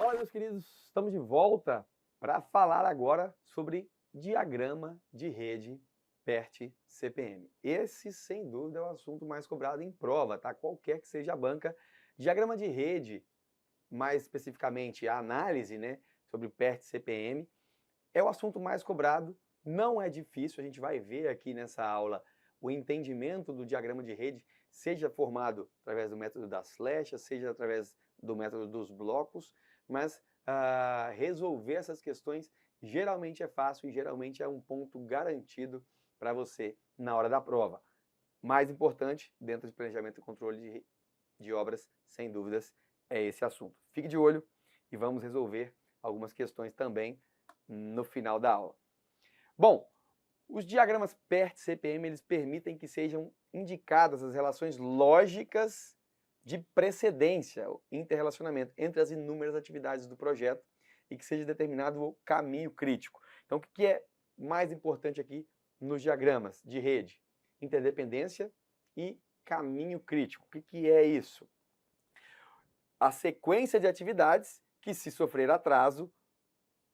Fala, meus queridos, estamos de volta para falar agora sobre diagrama de rede PERT-CPM. Esse, sem dúvida, é o assunto mais cobrado em prova, tá? Qualquer que seja a banca. Diagrama de rede, mais especificamente a análise, né, sobre PERT-CPM, é o assunto mais cobrado, não é difícil, a gente vai ver aqui nessa aula o entendimento do diagrama de rede, seja formado através do método das flechas, seja através do método dos blocos, mas resolver essas questões geralmente é fácil e geralmente é um ponto garantido para você na hora da prova. Mais importante, dentro de planejamento e controle de obras, sem dúvidas, é esse assunto. Fique de olho e vamos resolver algumas questões também no final da aula. Bom, os diagramas PERT-CPM eles permitem que sejam indicadas as relações lógicas de precedência, o interrelacionamento entre as inúmeras atividades do projeto e que seja determinado o caminho crítico. Então, o que é mais importante aqui nos diagramas de rede? Interdependência e caminho crítico. O que é isso? A sequência de atividades que, se sofrer atraso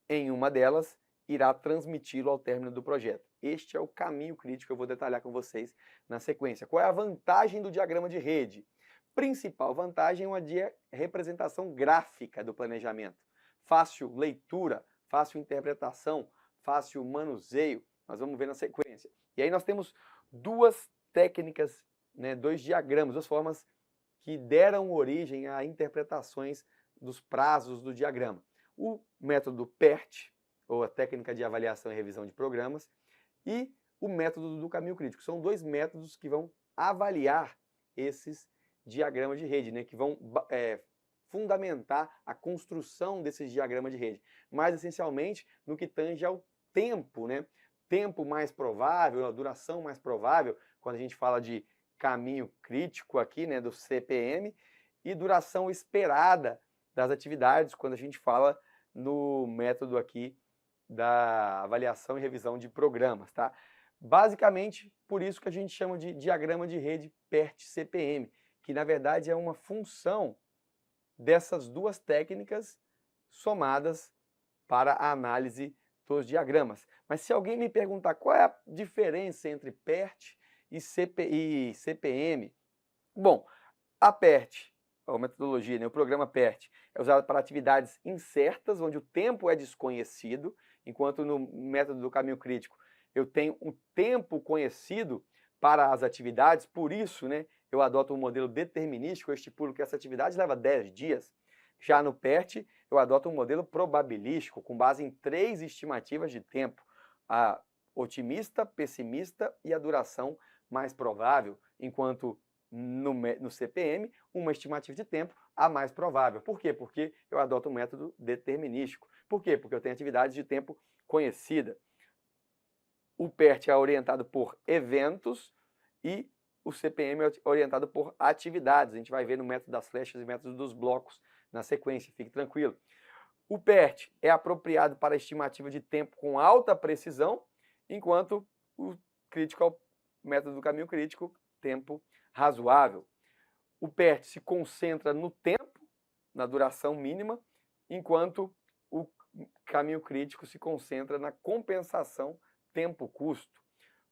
em uma delas, irá transmiti-lo ao término do projeto. Este é o caminho crítico que eu vou detalhar com vocês na sequência. Qual é a vantagem do diagrama de rede? Principal vantagem é uma de representação gráfica do planejamento. Fácil leitura, fácil interpretação, fácil manuseio. Nós vamos ver na sequência. E aí nós temos duas técnicas, né, dois diagramas, duas formas que deram origem a interpretações dos prazos do diagrama. O método PERT, ou a técnica de avaliação e revisão de programas, e o método do caminho crítico. São dois métodos que vão avaliar esses diagramas de rede, né, que vão fundamentar a construção desses diagramas de rede, mas essencialmente no que tange ao tempo, né? Tempo mais provável, a duração mais provável, quando a gente fala de caminho crítico aqui, né, do CPM, e duração esperada das atividades, quando a gente fala no método aqui da avaliação e revisão de programas, tá? Basicamente, por isso que a gente chama de diagrama de rede PERT-CPM, que na verdade é uma função dessas duas técnicas somadas para a análise dos diagramas. Mas se alguém me perguntar qual é a diferença entre PERT e CPM, bom, a PERT, a metodologia, né, o programa PERT, é usado para atividades incertas, onde o tempo é desconhecido, enquanto no método do caminho crítico eu tenho um tempo conhecido para as atividades, por isso, né, eu adoto um modelo determinístico, eu estipulo que essa atividade leva 10 dias. Já no PERT, eu adoto um modelo probabilístico, com base em 3 estimativas de tempo, a otimista, pessimista e a duração mais provável, enquanto no CPM, uma estimativa de tempo a mais provável. Por quê? Porque eu adoto um método determinístico. Por quê? Porque eu tenho atividades de tempo conhecida. O PERT é orientado por eventos e o CPM é orientado por atividades. A gente vai ver no método das flechas e método dos blocos na sequência, fique tranquilo. O PERT é apropriado para estimativa de tempo com alta precisão, enquanto o crítico é o método do caminho crítico, tempo razoável. O PERT se concentra no tempo, na duração mínima, enquanto o caminho crítico se concentra na compensação tempo-custo.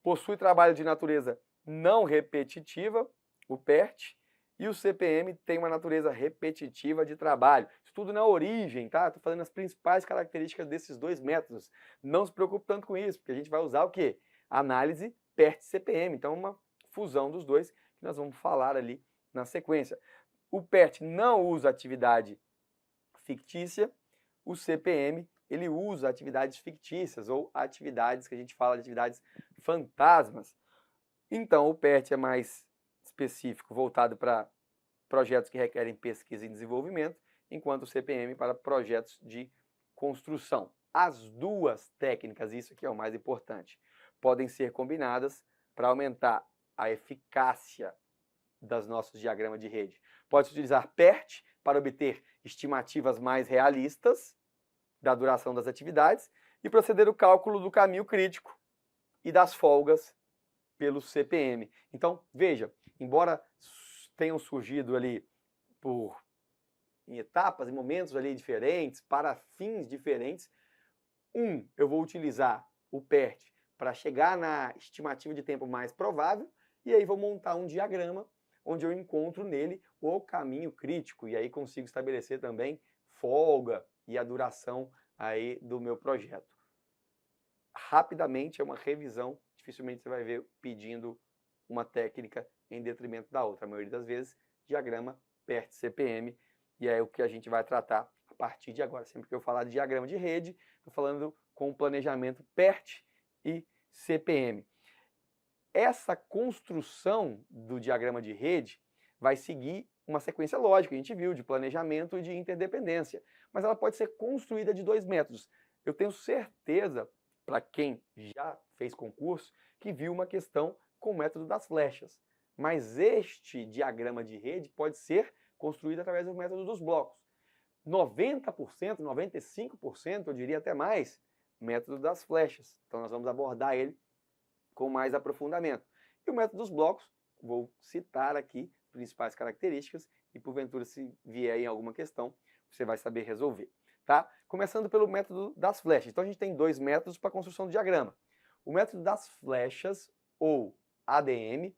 Possui trabalho de natureza não repetitiva, o PERT, e o CPM tem uma natureza repetitiva de trabalho. Isso tudo na origem, tá? Estou falando as principais características desses dois métodos. Não se preocupe tanto com isso, porque a gente vai usar o quê? Análise PERT-CPM. Então, uma fusão dos dois que nós vamos falar ali na sequência. O PERT não usa atividade fictícia, o CPM ele usa atividades fictícias ou atividades que a gente fala de atividades fantasmas. Então, o PERT é mais específico, voltado para projetos que requerem pesquisa e desenvolvimento, enquanto o CPM para projetos de construção. As duas técnicas, isso aqui é o mais importante, podem ser combinadas para aumentar a eficácia dos nossos diagramas de rede. Pode-se utilizar PERT para obter estimativas mais realistas da duração das atividades e proceder o cálculo do caminho crítico e das folgas pelo CPM. Então, veja, embora tenham surgido ali por em etapas, em momentos ali diferentes, para fins diferentes. Eu vou utilizar o PERT para chegar na estimativa de tempo mais provável, e aí vou montar um diagrama onde eu encontro nele o caminho crítico, e aí consigo estabelecer também folga e a duração aí do meu projeto. Rapidamente, é uma revisão, dificilmente você vai ver pedindo uma técnica em detrimento da outra. A maioria das vezes, diagrama PERT-CPM, e é o que a gente vai tratar a partir de agora. Sempre que eu falar de diagrama de rede, estou falando com planejamento PERT e CPM. Essa construção do diagrama de rede vai seguir uma sequência lógica, a gente viu, de planejamento e de interdependência. Mas ela pode ser construída de 2 métodos. Eu tenho certeza, para quem já fez concurso, que viu uma questão com o método das flechas. Mas este diagrama de rede pode ser construído através do método dos blocos. 90%, 95%, eu diria até mais, método das flechas. Então nós vamos abordar ele com mais aprofundamento. E o método dos blocos, vou citar aqui as principais características e porventura se vier em alguma questão, você vai saber resolver. Tá? Começando pelo método das flechas. Então a gente tem 2 métodos para a construção do diagrama. O método das flechas, ou ADM,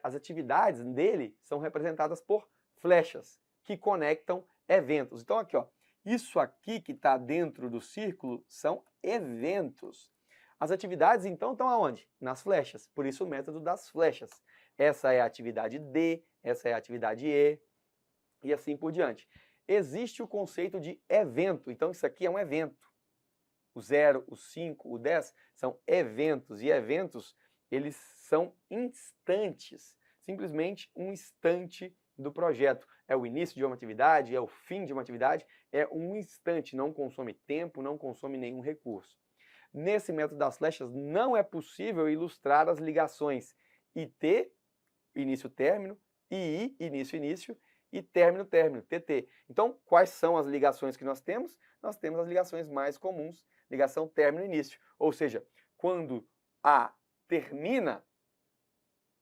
as atividades dele são representadas por flechas que conectam eventos. Então aqui, ó, isso aqui que está dentro do círculo são eventos. As atividades, então, estão aonde? Nas flechas. Por isso o método das flechas. Essa é a atividade D, essa é a atividade E, e assim por diante. Existe o conceito de evento. Então, isso aqui é um evento. O 0, o 5, o 10 são eventos. E eventos, eles são instantes. Simplesmente um instante do projeto. É o início de uma atividade, é o fim de uma atividade, é um instante. Não consome tempo, não consome nenhum recurso. Nesse método das flechas, não é possível ilustrar as ligações IT, início-término, II, início-início, e término-término, TT. Então, quais são as ligações que nós temos? Nós temos as ligações mais comuns, ligação término-início. Ou seja, quando A termina,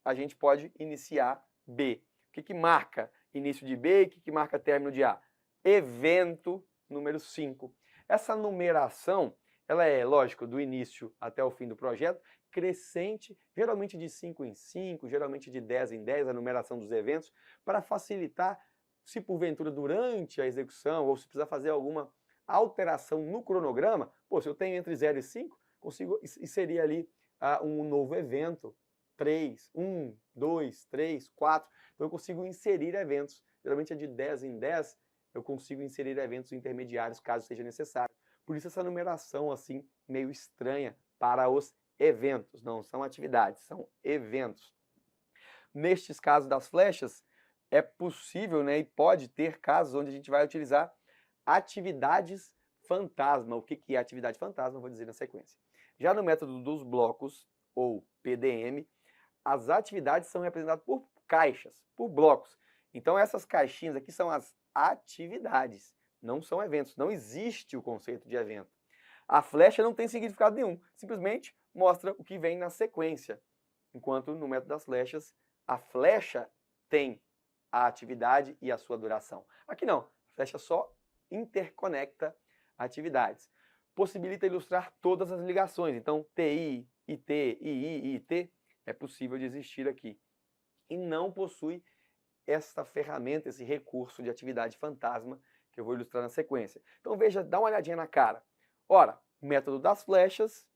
a gente pode iniciar B. O que marca início de B e o que marca término de A? Evento número 5. Essa numeração, ela é, lógico, do início até o fim do projeto, crescente, geralmente de 5 em 5, geralmente de 10 em 10, a numeração dos eventos, para facilitar, se porventura durante a execução, ou se precisar fazer alguma alteração no cronograma, pô, se eu tenho entre 0 e 5, consigo inserir ali um novo evento, 3, 1, 2, 3, 4, então eu consigo inserir eventos, geralmente é de 10 em 10, eu consigo inserir eventos intermediários, caso seja necessário. Por isso essa numeração assim meio estranha para os eventos, não são atividades, são eventos. Nestes casos das flechas, é possível, né, e pode ter casos onde a gente vai utilizar atividades fantasma. O que é atividade fantasma? Eu vou dizer na sequência. Já no método dos blocos, ou PDM, as atividades são representadas por caixas, por blocos. Então essas caixinhas aqui são as atividades, não são eventos. Não existe o conceito de evento. A flecha não tem significado nenhum, simplesmente mostra o que vem na sequência. Enquanto no método das flechas, a flecha tem a atividade e a sua duração. Aqui não, a flecha só interconecta atividades. Possibilita ilustrar todas as ligações. Então, TI, IT, II, IT é possível de existir aqui. E não possui esta ferramenta, esse recurso de atividade fantasma que eu vou ilustrar na sequência. Então veja, dá uma olhadinha na cara. Ora, método das flechas,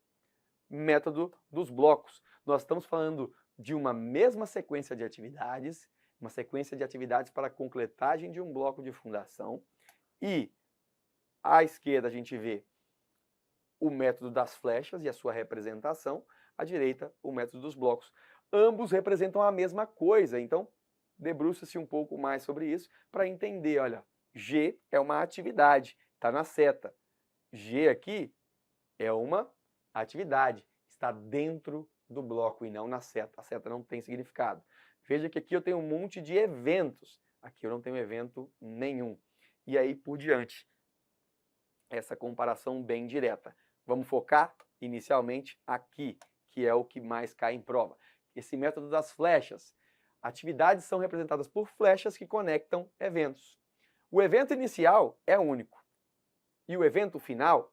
método dos blocos. Nós estamos falando de uma mesma sequência de atividades, uma sequência de atividades para a completagem de um bloco de fundação. E à esquerda a gente vê o método das flechas e a sua representação, à direita o método dos blocos. Ambos representam a mesma coisa, então debruça-se um pouco mais sobre isso para entender, olha, G é uma atividade, está na seta. G aqui é uma atividade, está dentro do bloco e não na seta. A seta não tem significado. Veja que aqui eu tenho um monte de eventos, aqui eu não tenho evento nenhum. E aí por diante. Essa comparação bem direta. Vamos focar inicialmente aqui, que é o que mais cai em prova. Esse método das flechas. atividades são representadas por flechas que conectam eventos. O evento inicial é único e o evento final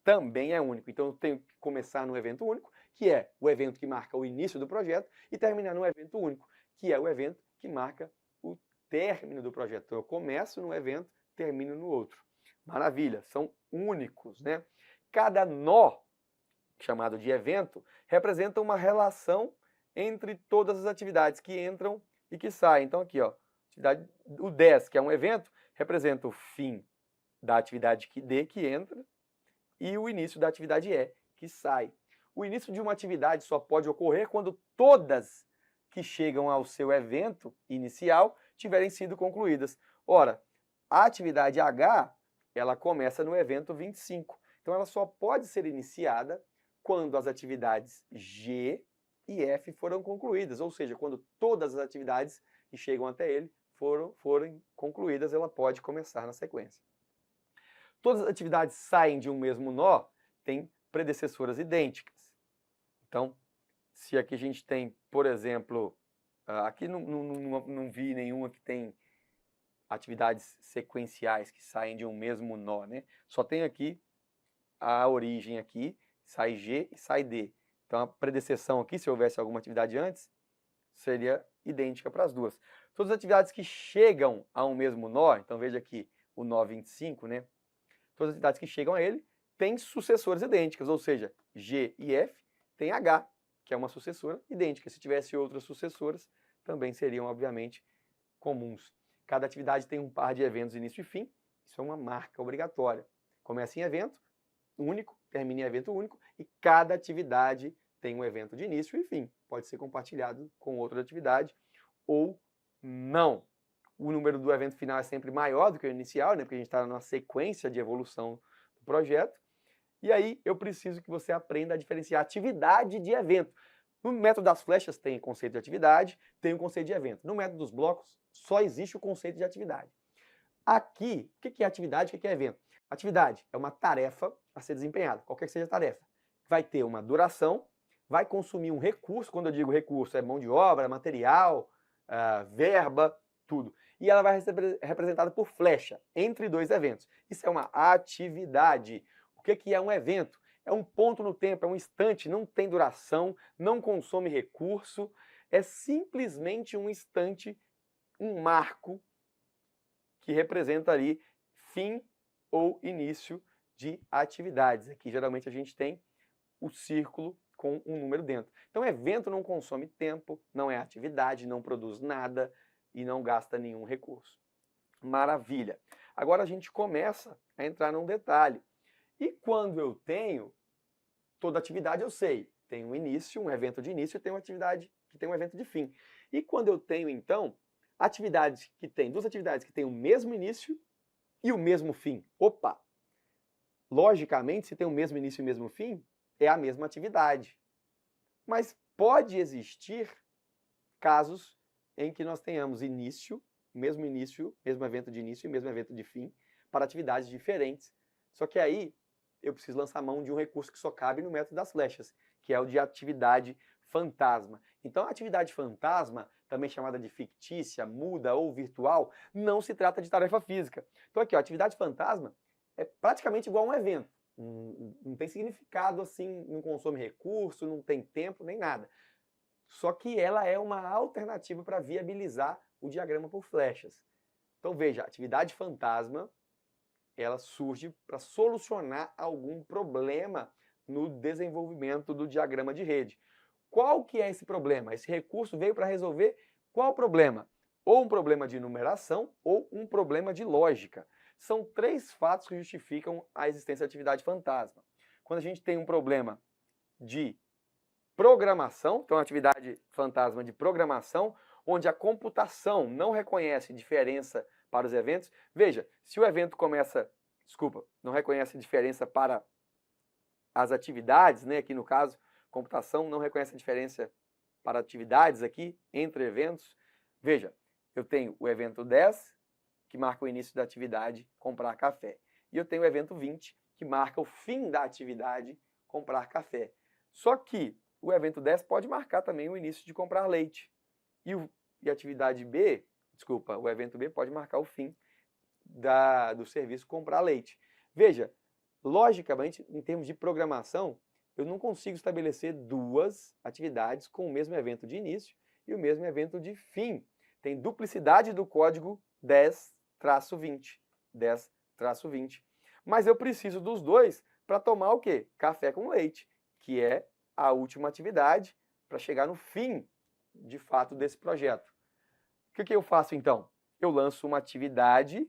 também é único. Então eu tenho que começar no evento único, que é o evento que marca o início do projeto, e terminar no evento único, que é o evento que marca o término do projeto. Então eu começo num evento, termino no outro. Maravilha, são únicos, né? Cada nó, chamado de evento, representa uma relação entre todas as atividades que entram e que saem. Então aqui, ó, o 10, que é um evento, representa o fim da atividade D, que entra, e o início da atividade E, que sai. O início de uma atividade só pode ocorrer quando todas que chegam ao seu evento inicial tiverem sido concluídas. Ora, a atividade H, ela começa no evento 25. Então ela só pode ser iniciada quando as atividades G e F foram concluídas, ou seja, quando todas as atividades que chegam até ele forem concluídas, ela pode começar na sequência. Todas as atividades saem de um mesmo nó, têm predecessoras idênticas. Então, se aqui a gente tem, por exemplo, aqui não vi nenhuma que tem atividades sequenciais que saem de um mesmo nó, né? Só tem aqui a origem aqui, sai G e sai D. Então a predecessão aqui, se houvesse alguma atividade antes, seria idêntica para as duas. Todas as atividades que chegam a um mesmo nó, então veja aqui o nó 25, né? Todas as atividades que chegam a ele têm sucessoras idênticas, ou seja, G e F tem H, que é uma sucessora idêntica. Se tivesse outras sucessoras, também seriam, obviamente, comuns. Cada atividade tem um par de eventos início e fim, isso é uma marca obrigatória. Começa em evento único, termina em evento único, e cada atividade tem um evento de início e fim. Pode ser compartilhado com outra atividade ou não. O número do evento final é sempre maior do que o inicial, né? Porque a gente está numa sequência de evolução do projeto. E aí eu preciso que você aprenda a diferenciar atividade de evento. No método das flechas tem o conceito de atividade, tem o conceito de evento. No método dos blocos só existe o conceito de atividade. Aqui, o que é atividade e o que é evento? Atividade é uma tarefa a ser desempenhada, qualquer que seja a tarefa. Vai ter uma duração, vai consumir um recurso, quando eu digo recurso é mão de obra, material, verba, tudo. E ela vai ser representada por flecha, entre dois eventos. Isso é uma atividade. O que é um evento? É um ponto no tempo, é um instante, não tem duração, não consome recurso, é simplesmente um instante, um marco que representa ali fim ou início de atividades. Aqui geralmente a gente tem o círculo com um número dentro. Então evento não consome tempo, não é atividade, não produz nada e não gasta nenhum recurso. Maravilha! Agora a gente começa a entrar num detalhe. E quando eu tenho toda atividade, eu sei, tem um início, um evento de início, e tem uma atividade que tem um evento de fim. E quando eu tenho, então, duas atividades que têm o mesmo início e o mesmo fim. Opa! Logicamente, se tem o mesmo início e o mesmo fim, é a mesma atividade. Mas pode existir casos em que nós tenhamos mesmo evento de início e mesmo evento de fim, para atividades diferentes. Só que aí eu preciso lançar mão de um recurso que só cabe no método das flechas, que é o de atividade fantasma. Então, a atividade fantasma, também chamada de fictícia, muda ou virtual, não se trata de tarefa física. Então aqui, ó, atividade fantasma é praticamente igual a um evento. Não tem significado assim, não consome recurso, não tem tempo, nem nada. Só que ela é uma alternativa para viabilizar o diagrama por flechas. Então veja, a atividade fantasma, ela surge para solucionar algum problema no desenvolvimento do diagrama de rede. Qual que é esse problema? Esse recurso veio para resolver qual problema? Ou um problema de numeração ou um problema de lógica. São três fatos que justificam a existência da atividade fantasma. Quando a gente tem um problema de programação, então atividade fantasma de programação, onde a computação não reconhece diferença para os eventos. Veja, se o evento não reconhece diferença para as atividades, né, aqui no caso, computação não reconhece a diferença para atividades aqui, entre eventos. Veja, eu tenho o evento 10, que marca o início da atividade, comprar café. E eu tenho o evento 20, que marca o fim da atividade, comprar café. Só que o evento 10 pode marcar também o início de comprar leite. E o e a atividade B, desculpa, o evento B pode marcar o fim do serviço comprar leite. Veja, logicamente, em termos de programação, eu não consigo estabelecer duas atividades com o mesmo evento de início e o mesmo evento de fim. Tem duplicidade do código 10-20. 10-20. Mas eu preciso dos dois para tomar o quê? Café com leite, que é a última atividade para chegar no fim, de fato, desse projeto. O que eu faço então? Eu lanço uma atividade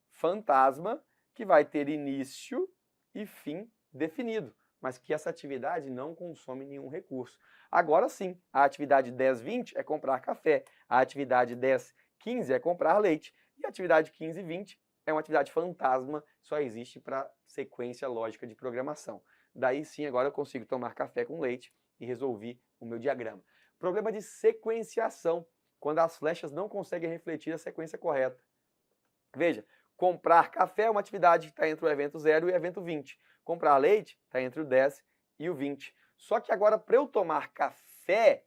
fantasma que vai ter início e fim definido, mas que essa atividade não consome nenhum recurso. Agora sim, a atividade 10-20 é comprar café, a atividade 10-15 é comprar leite, e a atividade 15-20 é uma atividade fantasma, só existe para sequência lógica de programação. Daí sim, agora eu consigo tomar café com leite e resolvi o meu diagrama. Problema de sequenciação, quando as flechas não conseguem refletir a sequência correta. Veja, comprar café é uma atividade que está entre o evento 0 e o evento 20. Comprar leite está entre o 10 e o 20. Só que agora, para eu tomar café,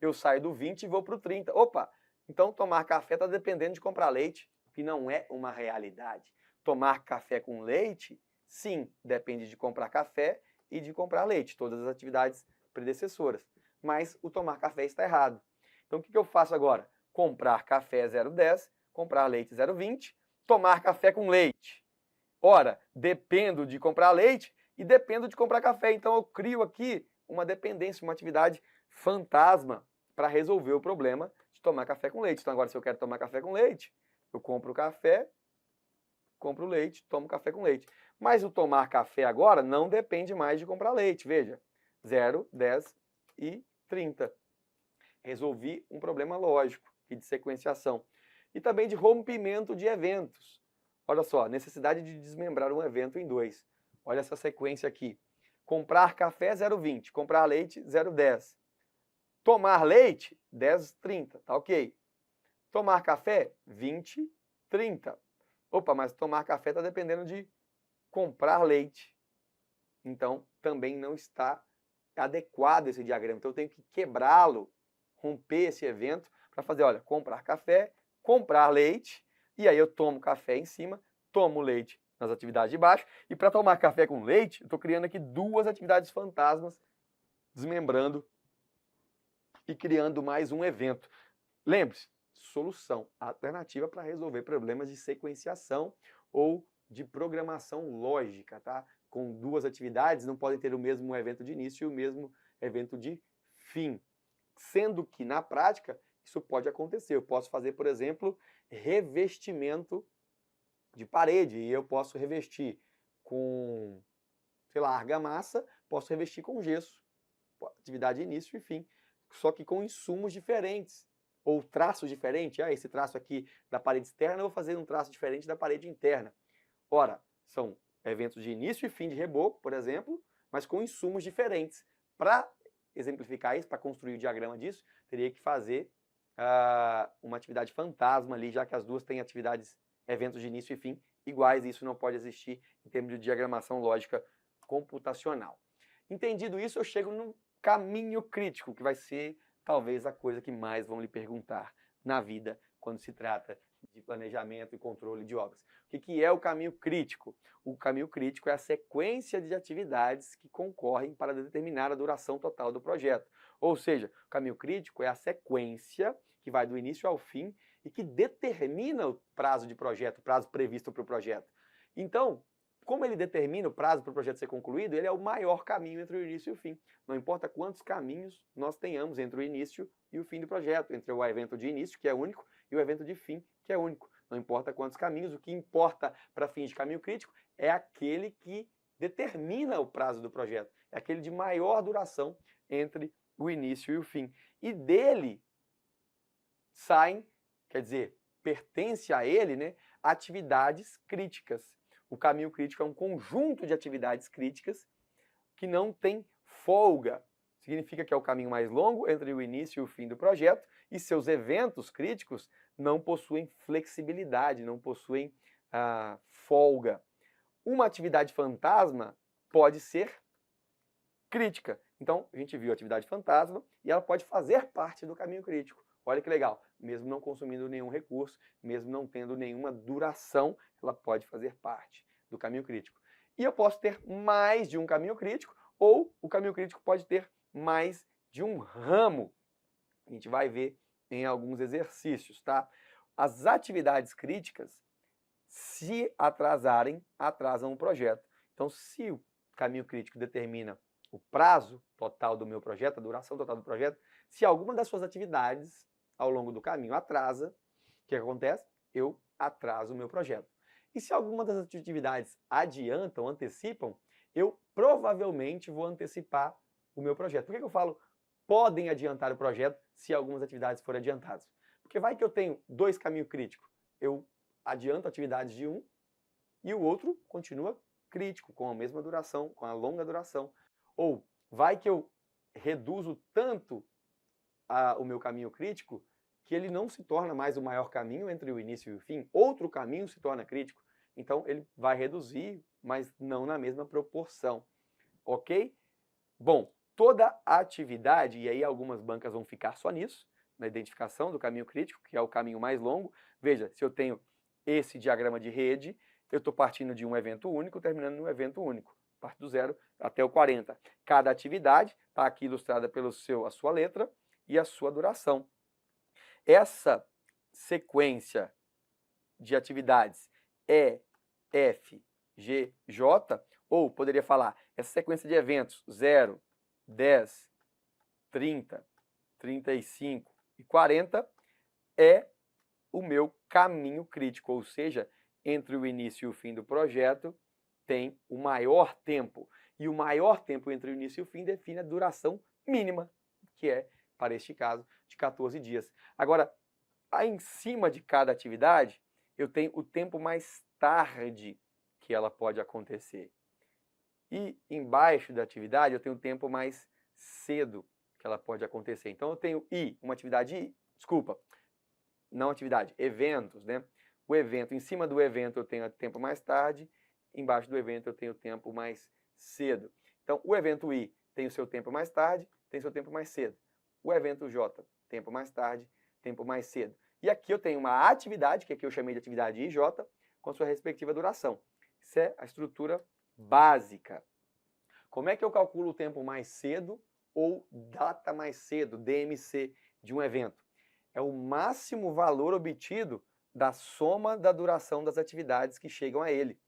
eu saio do 20 e vou para o 30. Opa, então tomar café está dependendo de comprar leite, o que não é uma realidade. Tomar café com leite, sim, depende de comprar café e de comprar leite, todas as atividades predecessoras. Mas o tomar café está errado. Então o que eu faço agora? Comprar café 0,10, comprar leite 0,20, tomar café com leite. Ora, dependo de comprar leite e dependo de comprar café. Então eu crio aqui uma dependência, uma atividade fantasma para resolver o problema de tomar café com leite. Então agora, se eu quero tomar café com leite, eu compro café, compro leite, tomo café com leite. Mas o tomar café agora não depende mais de comprar leite. Veja, 0, 10 e 30. Resolvi um problema lógico e de sequenciação. E também de rompimento de eventos. Olha só, necessidade de desmembrar um evento em dois. Olha essa sequência aqui. Comprar café 0,20, comprar leite 0,10. Tomar leite 10,30, tá ok. Tomar café 20,30. Opa, mas tomar café está dependendo de comprar leite. Então, também não está adequado esse diagrama. Então, eu tenho que quebrá-lo, romper esse evento para fazer, olha, comprar café, comprar leite, e aí eu tomo café em cima, tomo leite nas atividades de baixo, e para tomar café com leite, eu estou criando aqui duas atividades fantasmas, desmembrando e criando mais um evento. Lembre-se, solução, alternativa para resolver problemas de sequenciação ou de programação lógica, tá? Com duas atividades, não podem ter o mesmo evento de início e o mesmo evento de fim. Sendo que, na prática, isso pode acontecer. Eu posso fazer, por exemplo, revestimento de parede, e eu posso revestir com, sei lá, argamassa, posso revestir com gesso. Atividade início e fim, só que com insumos diferentes, ou traços diferentes. Esse traço aqui da parede externa, eu vou fazer um traço diferente da parede interna. Ora, são eventos de início e fim de reboco, por exemplo, mas com insumos diferentes. Para exemplificar isso, para construir o diagrama disso, teria que fazer uma atividade fantasma ali, já que as duas têm eventos de início e fim iguais, e isso não pode existir em termos de diagramação lógica computacional. Entendido isso, eu chego no caminho crítico, que vai ser talvez a coisa que mais vão lhe perguntar na vida quando se trata de planejamento e controle de obras. O que é o caminho crítico? O caminho crítico é a sequência de atividades que concorrem para determinar a duração total do projeto. Ou seja, o caminho crítico é a sequência que vai do início ao fim e que determina o prazo de projeto, o prazo previsto para o projeto. Então, como ele determina o prazo para o projeto ser concluído, ele é o maior caminho entre o início e o fim. Não importa quantos caminhos nós tenhamos entre o início e o fim do projeto, entre o evento de início, que é único, e o evento de fim, que é único. Não importa quantos caminhos, o que importa para fins de caminho crítico é aquele que determina o prazo do projeto. É aquele de maior duração entre o início e o fim. E dele saem, quer dizer, pertence a ele, né, atividades críticas. O caminho crítico é um conjunto de atividades críticas que não tem folga. Significa que é o caminho mais longo entre o início e o fim do projeto, e seus eventos críticos não possuem flexibilidade, não possuem folga. Uma atividade fantasma pode ser crítica. Então, a gente viu a atividade fantasma e ela pode fazer parte do caminho crítico. Olha que legal. mesmo não consumindo nenhum recurso, mesmo não tendo nenhuma duração, ela pode fazer parte do caminho crítico. E eu posso ter mais de um caminho crítico, ou o caminho crítico pode ter mais de um ramo. A gente vai ver em alguns exercícios, tá? As atividades críticas, se atrasarem, atrasam o projeto. Então, se o caminho crítico determina o prazo total do meu projeto, a duração total do projeto, se alguma das suas atividades ao longo do caminho atrasa, o que acontece? Eu atraso o meu projeto. E se alguma das atividades adiantam, antecipam, eu provavelmente vou antecipar o meu projeto. Por que eu falo podem adiantar o projeto se algumas atividades forem adiantadas? Porque vai que eu tenho dois caminhos críticos. Eu adianto atividades de um e o outro continua crítico, com a mesma duração, com a longa duração. Ou vai que eu reduzo tanto o meu caminho crítico que ele não se torna mais o maior caminho entre o início e o fim. Outro caminho se torna crítico. Então ele vai reduzir, mas não na mesma proporção. Ok? Bom, toda atividade, e aí algumas bancas vão ficar só nisso, na identificação do caminho crítico, que é o caminho mais longo. Veja, se eu tenho esse diagrama de rede, eu estou partindo de um evento único, terminando num evento único. Parte do 0 até o 40. Cada atividade está aqui ilustrada pela sua letra e a sua duração. Essa sequência de atividades E, F, G, J, ou poderia falar, essa sequência de eventos 0, 10, 30, 35 e 40 é o meu caminho crítico, ou seja, entre o início e o fim do projeto tem o maior tempo. E o maior tempo entre o início e o fim define a duração mínima, que é, para este caso, de 14 dias. Agora, em cima de cada atividade, eu tenho o tempo mais tarde que ela pode acontecer. E embaixo da atividade, eu tenho o tempo mais cedo que ela pode acontecer. Então, eu tenho uma atividade não atividade, eventos, né? O evento, em cima do evento eu tenho o tempo mais tarde, embaixo do evento eu tenho o tempo mais cedo. Então, o evento I tem o seu tempo mais tarde, tem o seu tempo mais cedo. O evento J, tempo mais tarde, tempo mais cedo. E aqui eu tenho uma atividade, que aqui eu chamei de atividade IJ, com sua respectiva duração. Isso é a estrutura básica. Como é que eu calculo o tempo mais cedo ou data mais cedo, DMC, de um evento? É o máximo valor obtido da soma da duração das atividades que chegam a ele,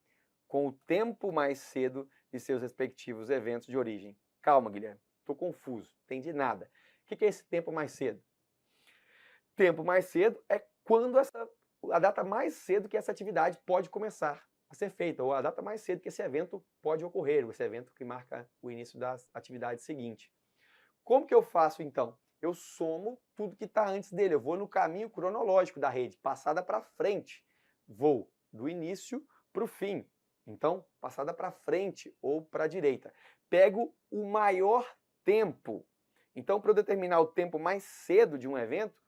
com o tempo mais cedo de seus respectivos eventos de origem. Calma, Guilherme, estou confuso, não entendi nada. O que é esse tempo mais cedo? Tempo mais cedo é quando a data mais cedo que essa atividade pode começar a ser feita, ou a data mais cedo que esse evento pode ocorrer, esse evento que marca o início das atividades seguintes. Como que eu faço, então? Eu somo tudo que está antes dele, eu vou no caminho cronológico da rede, passada para frente. Vou do início para o fim. Então, passada para frente ou para a direita. Pego o maior tempo. Então, para eu determinar o tempo mais cedo de um evento,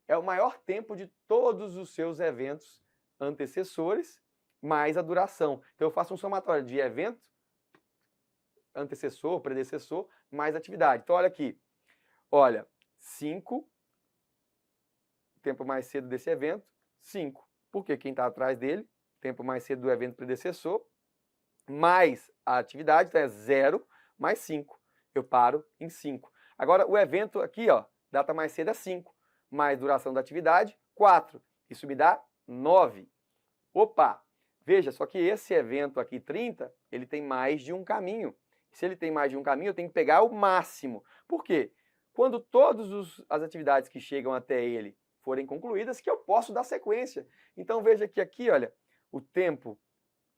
é o maior tempo de todos os seus eventos antecessores, mais a duração. Então, eu faço um somatório de evento, antecessor, predecessor, mais atividade. Então, olha aqui. Olha, 5, tempo mais cedo desse evento, 5. Porque quem está atrás dele, tempo mais cedo do evento predecessor, mais a atividade, então é 0 mais 5. Eu paro em 5. Agora, o evento aqui, ó, data mais cedo é 5, mais duração da atividade, 4. Isso me dá 9. Opa! Veja, só que esse evento aqui, 30, ele tem mais de um caminho. Se ele tem mais de um caminho, eu tenho que pegar o máximo. Por quê? Quando todas as atividades que chegam até ele forem concluídas, que eu posso dar sequência. Então, veja que aqui, olha, o tempo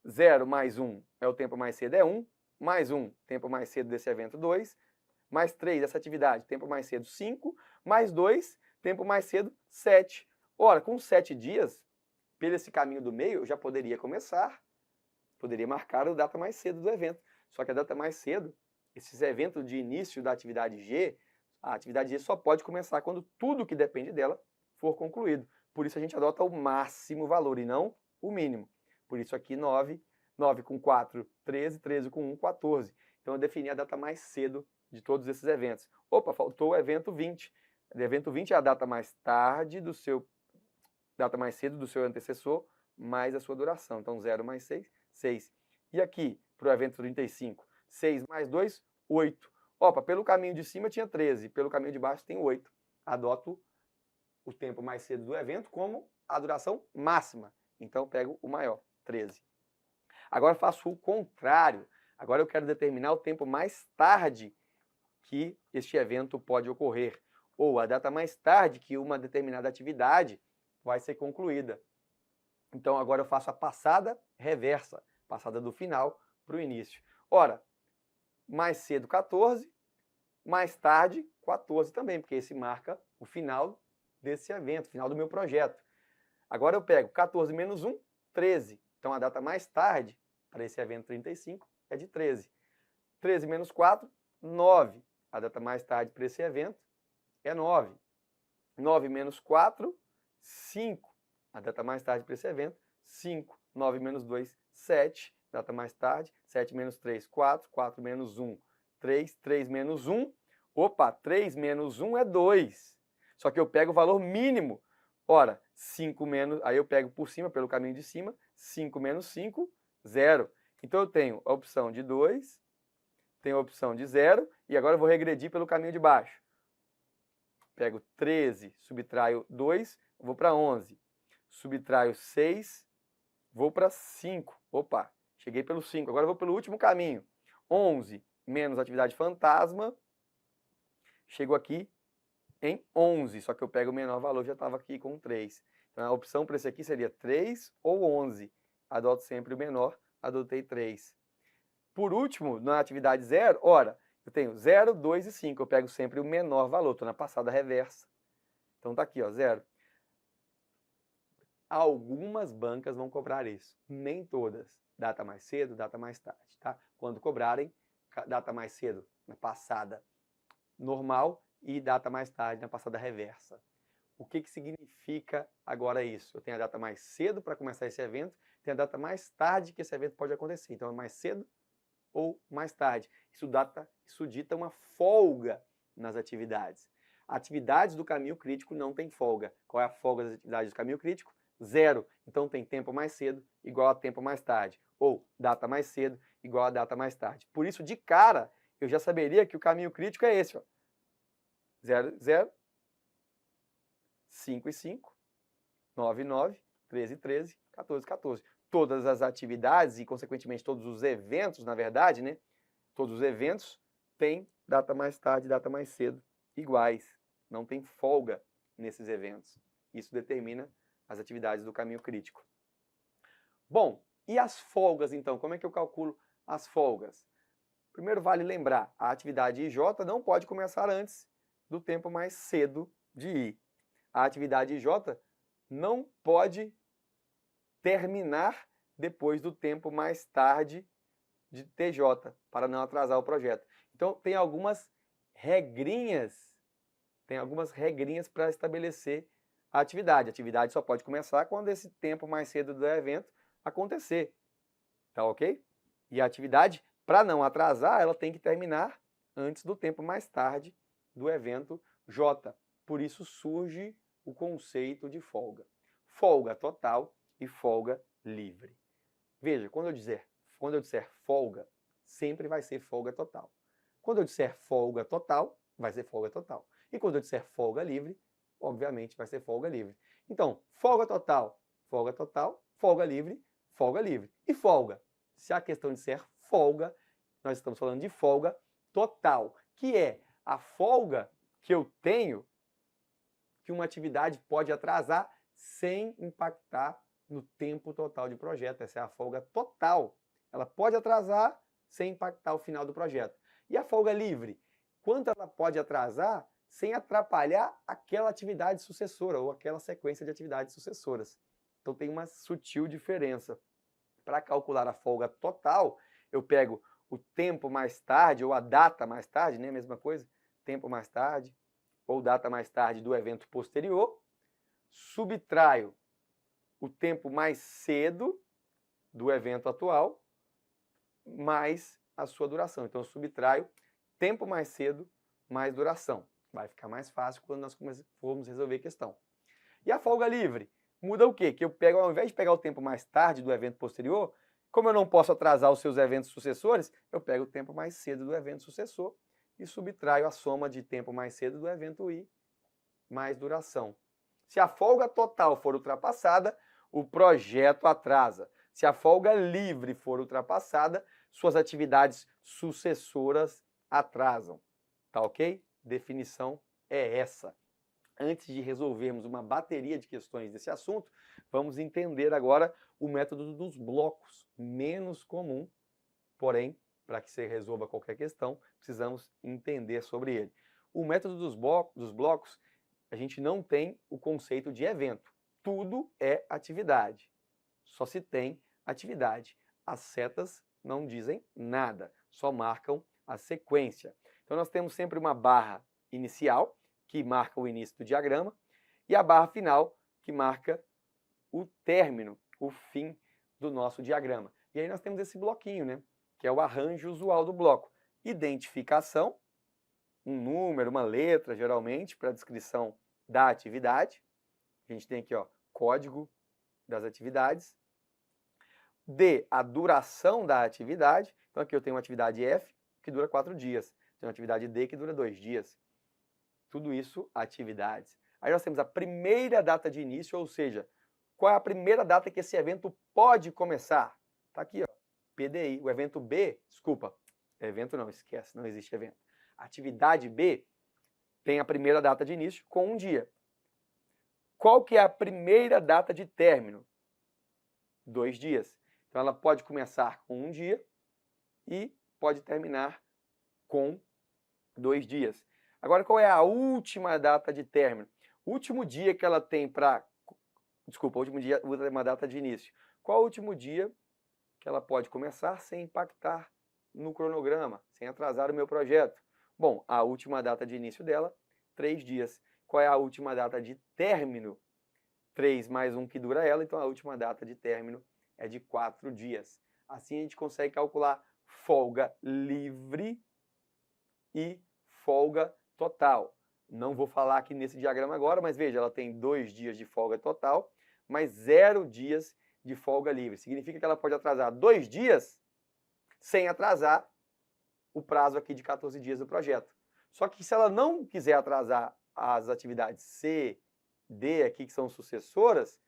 0 mais 1 é o tempo mais cedo, é 1, mais 1, tempo mais cedo desse evento, 2, mais 3, essa atividade, tempo mais cedo, 5, mais 2, tempo mais cedo, 7. Ora, com 7 dias, pelo esse caminho do meio, eu já poderia começar, poderia marcar a data mais cedo do evento. Só que a data mais cedo, esses eventos de início da atividade G, a atividade G só pode começar quando tudo que depende dela for concluído. Por isso a gente adota o máximo valor e não o mínimo. Por isso aqui 9, 9 com 4, 13, 13 com 1, 14. Então eu defini a data mais cedo de todos esses eventos. Opa, faltou o evento 20. O evento 20 é a data mais tarde data mais cedo do seu antecessor, mais a sua duração. Então, 0 mais 6, 6. E aqui, para o evento 35, 6 mais 2, 8. Opa, pelo caminho de cima tinha 13, pelo caminho de baixo tem 8. Adoto o tempo mais cedo do evento como a duração máxima. Então, pego o maior, 13. Agora faço o contrário. Agora eu quero determinar o tempo mais tarde que este evento pode ocorrer, ou a data mais tarde que uma determinada atividade vai ser concluída. Então, agora eu faço a passada reversa, passada do final para o início. Ora, mais cedo 14, mais tarde 14 também, porque esse marca o final desse evento, final do meu projeto. Agora eu pego 14 menos 1, 13. Então, a data mais tarde para esse evento 35 é de 13. 13 menos 4, 9. A data mais tarde para esse evento é 9. 9 menos 4, 5. A data mais tarde para esse evento, 5. 9 menos 2, 7. Data mais tarde, 7 menos 3, 4. 4 menos 1, 3. 3 menos 1. Opa, 3 menos 1 é 2. Só que eu pego o valor mínimo. Ora, 5 menos... Aí eu pego por cima, pelo caminho de cima. 5 menos 5, 0. Então eu tenho a opção de 2, tenho a opção de 0, e agora eu vou regredir pelo caminho de baixo. Pego 13, subtraio 2, vou para 11. Subtraio 6, vou para 5. Opa, cheguei pelo 5. Agora eu vou pelo último caminho. 11 menos atividade fantasma. Chego aqui em 11, só que eu pego o menor valor, já estava aqui com 3. Então a opção para esse aqui seria 3 ou 11. Adoto sempre o menor, adotei 3. Por último, na atividade 0, ora, eu tenho 0, 2 e 5. Eu pego sempre o menor valor, estou na passada reversa. Então tá aqui, ó, 0. Algumas bancas vão cobrar isso, nem todas. Data mais cedo, data mais tarde, tá? Quando cobrarem, data mais cedo na passada normal e data mais tarde na passada reversa. O que significa agora isso? Eu tenho a data mais cedo para começar esse evento, tenho a data mais tarde que esse evento pode acontecer. Então é mais cedo ou mais tarde. Isso dita uma folga nas atividades. Atividades do caminho crítico não tem folga. Qual é a folga das atividades do caminho crítico? 0. Então tem tempo mais cedo igual a tempo mais tarde. Ou data mais cedo igual a data mais tarde. Por isso, de cara, eu já saberia que o caminho crítico é esse. Ó. 0, 0, 5 e 5, 9 e 9, 13 e 13, 14 e 14. Todas as atividades e, consequentemente, todos os eventos, na verdade, né? Todos os eventos têm data mais tarde, data mais cedo, iguais. Não tem folga nesses eventos. Isso determina as atividades do caminho crítico. Bom, e as folgas, então? Como é que eu calculo as folgas? Primeiro, vale lembrar, a atividade IJ não pode começar antes do tempo mais cedo de I. A atividade IJ não pode terminar depois do tempo mais tarde de TJ, para não atrasar o projeto. Então, tem algumas regrinhas para estabelecer a atividade. A atividade só pode começar quando esse tempo mais cedo do evento acontecer. Tá ok? E a atividade, para não atrasar, ela tem que terminar antes do tempo mais tarde do evento J. Por isso surge o conceito de folga. Folga total e folga livre. Veja, quando eu disser folga, sempre vai ser folga total. Quando eu disser folga total, vai ser folga total. E quando eu disser folga livre, obviamente vai ser folga livre. Então, folga total, folga total, folga livre, folga livre. E folga? Se a questão disser folga, nós estamos falando de folga total, que é a folga que eu tenho que uma atividade pode atrasar sem impactar no tempo total de projeto. Essa é a folga total. Ela pode atrasar sem impactar o final do projeto. E a folga livre? Quanto ela pode atrasar sem atrapalhar aquela atividade sucessora ou aquela sequência de atividades sucessoras. Então tem uma sutil diferença. Para calcular a folga total, eu pego o tempo mais tarde ou a data mais tarde, né? Mesma coisa, tempo mais tarde ou data mais tarde do evento posterior, subtraio o tempo mais cedo do evento atual, mais a sua duração. Então, eu subtraio tempo mais cedo, mais duração. Vai ficar mais fácil quando nós formos resolver a questão. E a folga livre? Muda o quê? Que eu pego, ao invés de pegar o tempo mais tarde do evento posterior, como eu não posso atrasar os seus eventos sucessores, eu pego o tempo mais cedo do evento sucessor e subtraio a soma de tempo mais cedo do evento I mais duração. Se a folga total for ultrapassada, o projeto atrasa. Se a folga livre for ultrapassada, suas atividades sucessoras atrasam. Tá ok? Definição é essa. Antes de resolvermos uma bateria de questões desse assunto, vamos entender agora o método dos blocos, menos comum, porém, para que você resolva qualquer questão, precisamos entender sobre ele. O método dos blocos, a gente não tem o conceito de evento. Tudo é atividade. Só se tem atividade. As setas não dizem nada, só marcam a sequência. Então, nós temos sempre uma barra inicial, que marca o início do diagrama, e a barra final, que marca o término, o fim do nosso diagrama. E aí nós temos esse bloquinho, né? Que é o arranjo usual do bloco. Identificação, um número, uma letra, geralmente, para a descrição da atividade. A gente tem aqui, ó, código das atividades. D, a duração da atividade. Então, aqui eu tenho uma atividade F, que dura 4 dias. Tenho uma atividade D, que dura 2 dias. Tudo isso, atividades. Aí nós temos a primeira data de início, ou seja, qual é a primeira data que esse evento pode começar? Está aqui, ó, PDI. O evento B, desculpa, evento não, esquece, não existe evento. Atividade B tem a primeira data de início com 1 dia. Qual que é a primeira data de término? 2 dias. Então, ela pode começar com 1 dia e pode terminar com 2 dias. Agora, qual é a última data de término? O último dia que ela tem para... Desculpa, o último dia usa uma data de início. Qual é o último dia que ela pode começar sem impactar no cronograma, sem atrasar o meu projeto? Bom, a última data de início dela, 3 dias. Qual é a última data de término? 3 mais 1 que dura ela, então a última data de término é de 4 dias. Assim a gente consegue calcular folga livre e folga total. Não vou falar aqui nesse diagrama agora, mas veja, ela tem 2 dias de folga total, mas 0 dias de folga livre. Significa que ela pode atrasar 2 dias sem atrasar o prazo aqui de 14 dias do projeto. Só que se ela não quiser atrasar as atividades C, D aqui, que são sucessoras,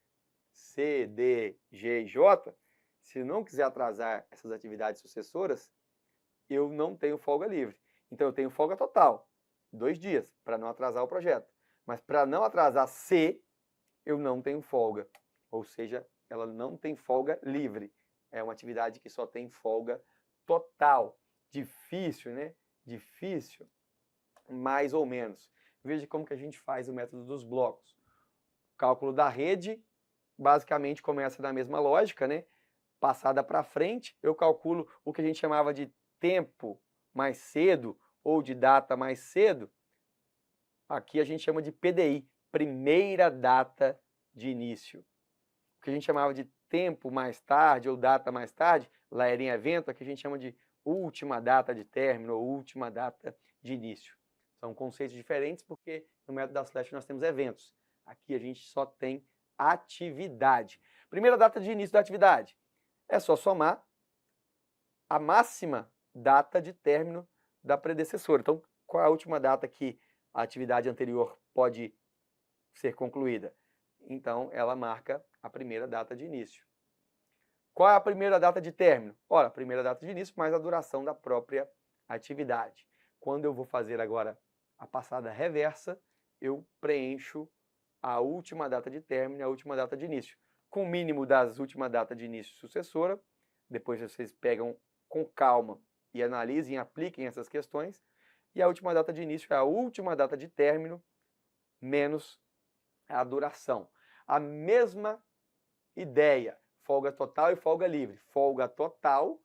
C, D, G e J, se não quiser atrasar essas atividades sucessoras, eu não tenho folga livre. Então, eu tenho folga total, 2 dias, para não atrasar o projeto. Mas para não atrasar C, eu não tenho folga. Ou seja, ela não tem folga livre. É uma atividade que só tem folga total. Difícil, né? Difícil, mais ou menos. Veja como que a gente faz o método dos blocos. O cálculo da rede, basicamente, começa da mesma lógica, né? Passada para frente, eu calculo o que a gente chamava de tempo mais cedo ou de data mais cedo. Aqui a gente chama de PDI, primeira data de início. O que a gente chamava de tempo mais tarde ou data mais tarde, lá era em evento, aqui a gente chama de última data de término ou última data de início. São conceitos diferentes porque no método da Slash nós temos eventos. Aqui a gente só tem atividade. Primeira data de início da atividade. É só somar a máxima data de término da predecessora. Então, qual é a última data que a atividade anterior pode ser concluída? Então, ela marca a primeira data de início. Qual é a primeira data de término? Ora, a primeira data de início mais a duração da própria atividade. Quando eu vou fazer agora a passada reversa, eu preencho a última data de término e a última data de início. Com o mínimo das últimas datas de início sucessora, depois vocês pegam com calma e analisem e apliquem essas questões. E a última data de início é a última data de término menos a duração. A mesma ideia, folga total e folga livre. Folga total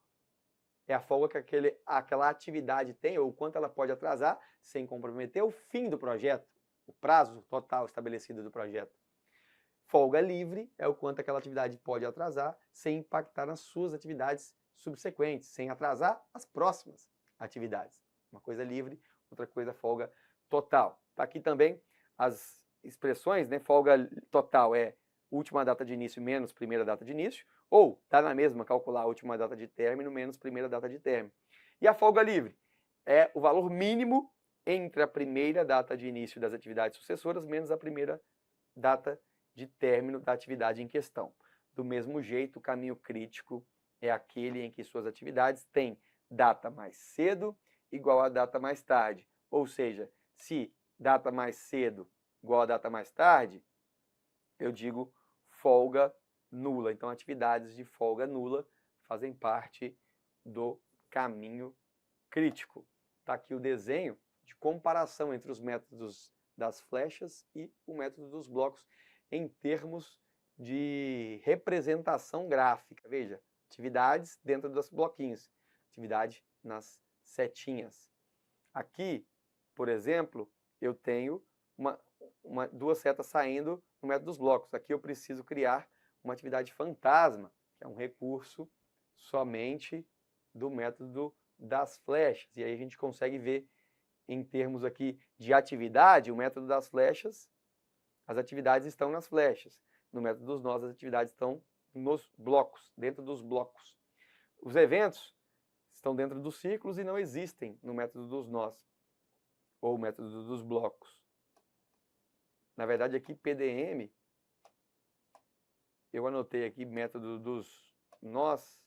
é a folga que aquela atividade tem ou quanto ela pode atrasar sem comprometer o fim do projeto, o prazo total estabelecido do projeto. Folga livre é o quanto aquela atividade pode atrasar sem impactar nas suas atividades subsequentes, sem atrasar as próximas atividades. Uma coisa livre, outra coisa folga total. Tá aqui também as expressões, né? Folga total é última data de início menos primeira data de início, ou tá na mesma calcular a última data de término menos primeira data de término. E a folga livre é o valor mínimo entre a primeira data de início das atividades sucessoras menos a primeira data de término da atividade em questão. Do mesmo jeito, o caminho crítico é aquele em que suas atividades têm data mais cedo igual a data mais tarde. Ou seja, se data mais cedo igual a data mais tarde, eu digo folga nula. Então, atividades de folga nula fazem parte do caminho crítico. Está aqui o desenho de comparação entre os métodos das flechas e o método dos blocos em termos de representação gráfica. Veja, atividades dentro dos bloquinhos, atividade nas setinhas. Aqui, por exemplo, eu tenho duas setas saindo no método dos blocos. Aqui eu preciso criar uma atividade fantasma, que é um recurso somente do método das flechas. E aí a gente consegue ver, em termos aqui de atividade, o método das flechas, as atividades estão nas flechas. No método dos nós, as atividades estão nos blocos, dentro dos blocos. Os eventos estão dentro dos círculos e não existem no método dos nós, ou método dos blocos. Na verdade, aqui PDM, eu anotei aqui método dos nós,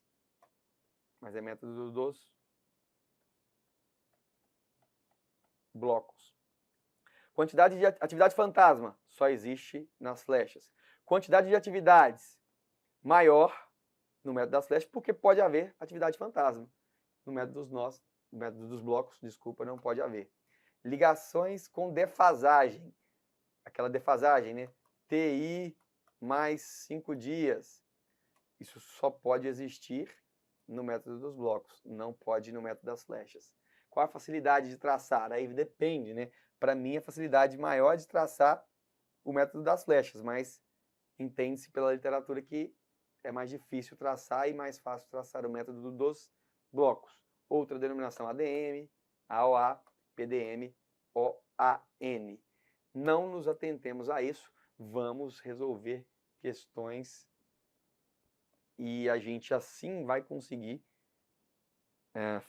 mas é método dos blocos. Quantidade de atividade fantasma só existe nas flechas. Quantidade de atividades maior no método das flechas, porque pode haver atividade fantasma. No método dos nós, no método dos blocos, desculpa, não pode haver. Ligações com defasagem. Aquela defasagem, né? TI mais 5 dias. Isso só pode existir no método dos blocos, não pode no método das flechas. Qual a facilidade de traçar? Aí depende, né? Para mim, a facilidade maior de traçar o método das flechas, mas entende-se pela literatura que é mais difícil traçar e mais fácil traçar o método dos blocos. Outra denominação ADM, AOA, PDM, OAN. Não nos atentemos a isso, vamos resolver questões e a gente assim vai conseguir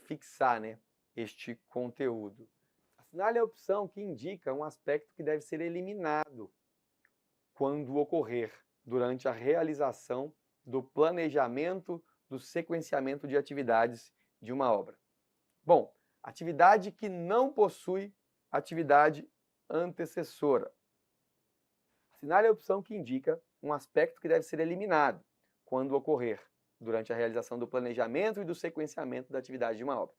fixar, né, este conteúdo. Assinale a opção que indica um aspecto que deve ser eliminado quando ocorrer durante a realização do planejamento do sequenciamento de atividades de uma obra. Bom, atividade que não possui atividade antecessora. Assinale a opção que indica um aspecto que deve ser eliminado quando ocorrer durante a realização do planejamento e do sequenciamento da atividade de uma obra.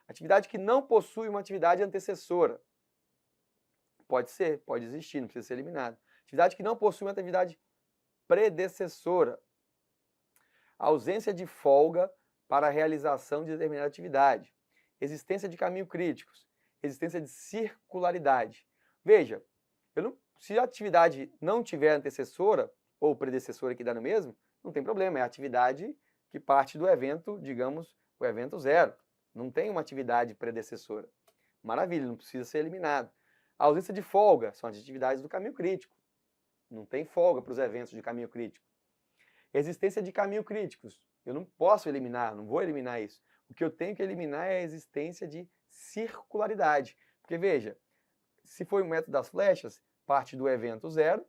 Atividade que não possui uma atividade antecessora. Pode ser, pode existir, não precisa ser eliminado. Atividade que não possui uma atividade predecessora. A ausência de folga para a realização de determinada atividade. Existência de caminho críticos. Existência de circularidade. Veja, se a atividade não tiver antecessora ou predecessora que dá no mesmo, não tem problema, é a atividade que parte do evento, digamos, o evento zero. Não tem uma atividade predecessora. Maravilha, não precisa ser eliminado. A ausência de folga são as atividades do caminho crítico. Não tem folga para os eventos de caminho crítico. Existência de caminho críticos. Eu não posso eliminar, não vou eliminar isso. O que eu tenho que eliminar é a existência de circularidade. Porque, veja, se for o método das flechas, parte do evento zero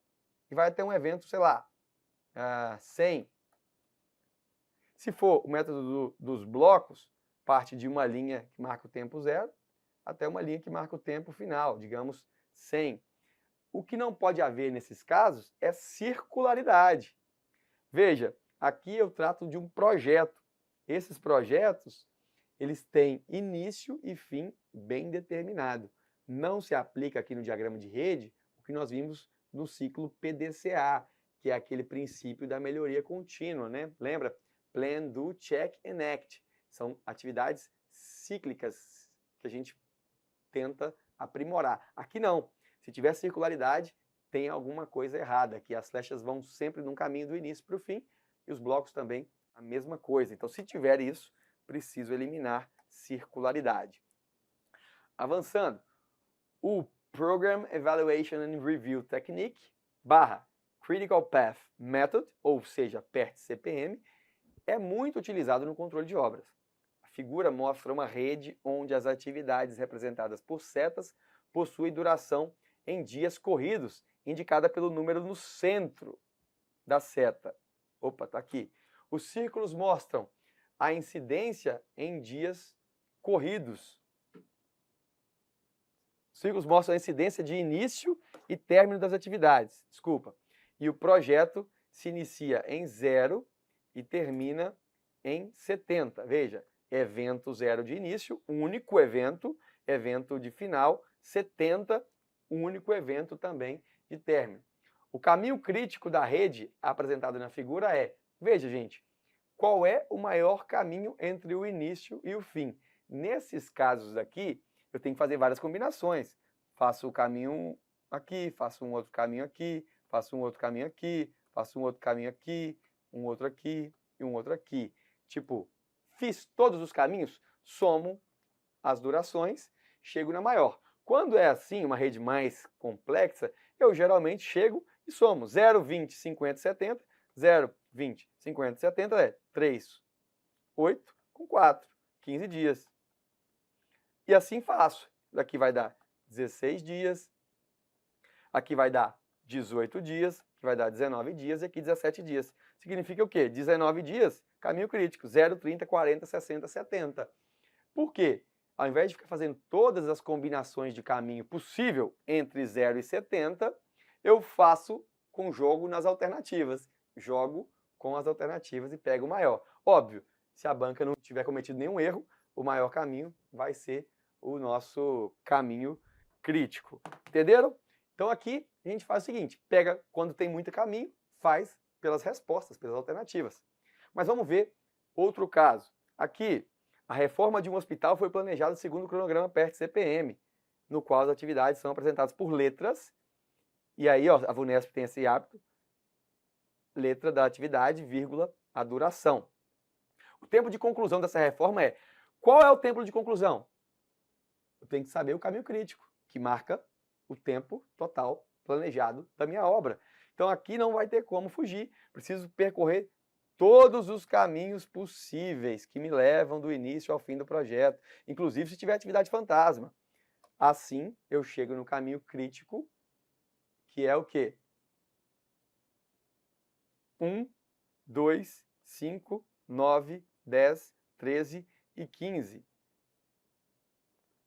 e vai até um evento, sei lá, 100. Se for o método dos blocos, parte de uma linha que marca o tempo zero até uma linha que marca o tempo final, digamos 100. O que não pode haver nesses casos é circularidade. Veja, aqui eu trato de um projeto. Esses projetos, eles têm início e fim bem determinado. Não se aplica aqui no diagrama de rede o que nós vimos no ciclo PDCA, que é aquele princípio da melhoria contínua, né? Lembra? Plan, Do, Check and Act. São atividades cíclicas que a gente tenta aprimorar. Aqui não. Se tiver circularidade, tem alguma coisa errada, que as flechas vão sempre num caminho do início para o fim, e os blocos também a mesma coisa. Então, se tiver isso, preciso eliminar circularidade. Avançando, o Program Evaluation and Review Technique / Critical Path Method, ou seja, PERT-CPM, é muito utilizado no controle de obras. A figura mostra uma rede onde as atividades representadas por setas possuem duração em dias corridos, indicada pelo número no centro da seta. Opa, tá aqui. Os círculos mostram a incidência em dias corridos. Os círculos mostram a incidência de início e término das atividades. Desculpa. E o projeto se inicia em 0 e termina em 70. Veja, evento 0 de início, único evento, evento de final, 70, único evento também de término. O caminho crítico da rede apresentado na figura é, veja gente, qual é o maior caminho entre o início e o fim? Nesses casos aqui, eu tenho que fazer várias combinações. Faço o caminho aqui, faço um outro caminho aqui, faço um outro caminho aqui, faço um outro caminho aqui, um outro aqui e um outro aqui. Tipo, fiz todos os caminhos, somo as durações, chego na maior. Quando é assim, uma rede mais complexa, eu geralmente chego e somo 0, 20, 50, 70, 0, 20, 50, 70 é 3, 8 com 4, 15 dias. E assim faço. Daqui vai dar 16 dias, aqui vai dar 18 dias, aqui vai dar 19 dias e aqui 17 dias. Significa o quê? 19 dias, caminho crítico, 0, 30, 40, 60, 70. Por quê? Ao invés de ficar fazendo todas as combinações de caminho possível entre 0 e 70, eu faço com jogo nas alternativas. Jogo com as alternativas e pego o maior. Óbvio, se a banca não tiver cometido nenhum erro, o maior caminho vai ser o nosso caminho crítico. Entenderam? Então aqui a gente faz o seguinte, pega quando tem muito caminho, faz pelas respostas, pelas alternativas. Mas vamos ver outro caso. Aqui, a reforma de um hospital foi planejada segundo o cronograma PERT-CPM, no qual as atividades são apresentadas por letras. E aí, ó, a VUNESP tem esse hábito, letra da atividade, vírgula, a duração. O tempo de conclusão dessa reforma é, qual é o tempo de conclusão? Eu tenho que saber o caminho crítico, que marca o tempo total planejado da minha obra. Então aqui não vai ter como fugir, preciso percorrer todos os caminhos possíveis que me levam do início ao fim do projeto, inclusive se tiver atividade fantasma. Assim, eu chego no caminho crítico, que é o quê? 1, 2, 5, 9, 10, 13 e 15.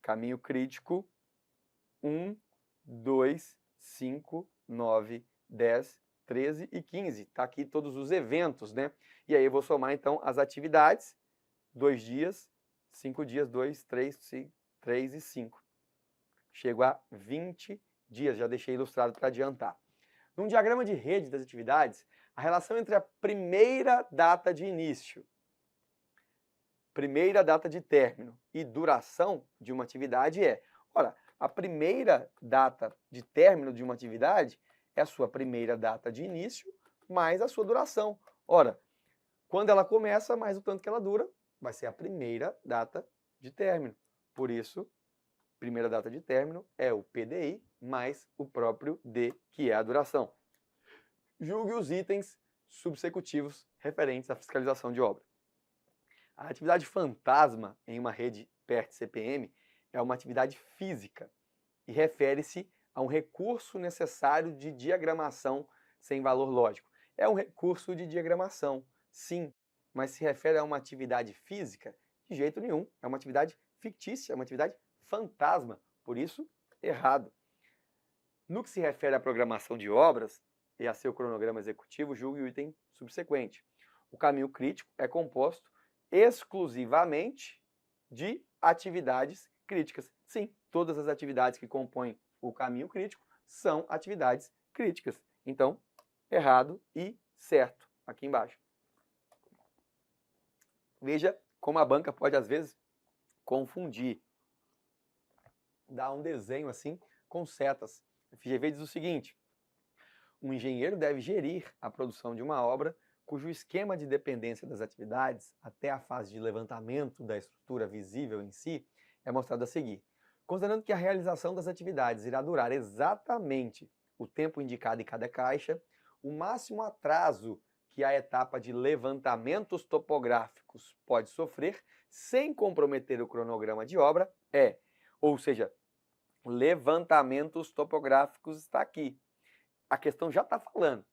Caminho crítico, 1, 2, 5, 9, 10, 13 e 15. Está aqui todos os eventos, né? E aí eu vou somar, então, as atividades, 2 dias, 5 dias, 2, 3 e 5. Chego a 20 dias, já deixei ilustrado para adiantar. Num diagrama de rede das atividades, a relação entre a primeira data de início, primeira data de término e duração de uma atividade é, ora, a primeira data de término de uma atividade é a sua primeira data de início mais a sua duração. Ora, quando ela começa, mais o tanto que ela dura, vai ser a primeira data de término. Por isso, primeira data de término é o PDI mais o próprio D, que é a duração. Julgue os itens subsecutivos referentes à fiscalização de obra. A atividade fantasma em uma rede PERT-CPM é uma atividade física e refere-se a um recurso necessário de diagramação sem valor lógico. É um recurso de diagramação, sim, mas se refere a uma atividade física? De jeito nenhum. É uma atividade fictícia, é uma atividade fantasma, por isso, errado. No que se refere à programação de obras e a seu cronograma executivo, julgue o item subsequente. O caminho crítico é composto exclusivamente de atividades críticas. Sim, todas as atividades que compõem o caminho crítico são atividades críticas. Então, errado e certo, aqui embaixo. Veja como a banca pode, às vezes, confundir. Dar um desenho assim com setas. A FGV diz o seguinte: um engenheiro deve gerir a produção de uma obra cujo esquema de dependência das atividades até a fase de levantamento da estrutura visível em si é mostrado a seguir. Considerando que a realização das atividades irá durar exatamente o tempo indicado em cada caixa, o máximo atraso que a etapa de levantamentos topográficos pode sofrer, sem comprometer o cronograma de obra, ou seja, levantamentos topográficos está aqui. A questão já está falando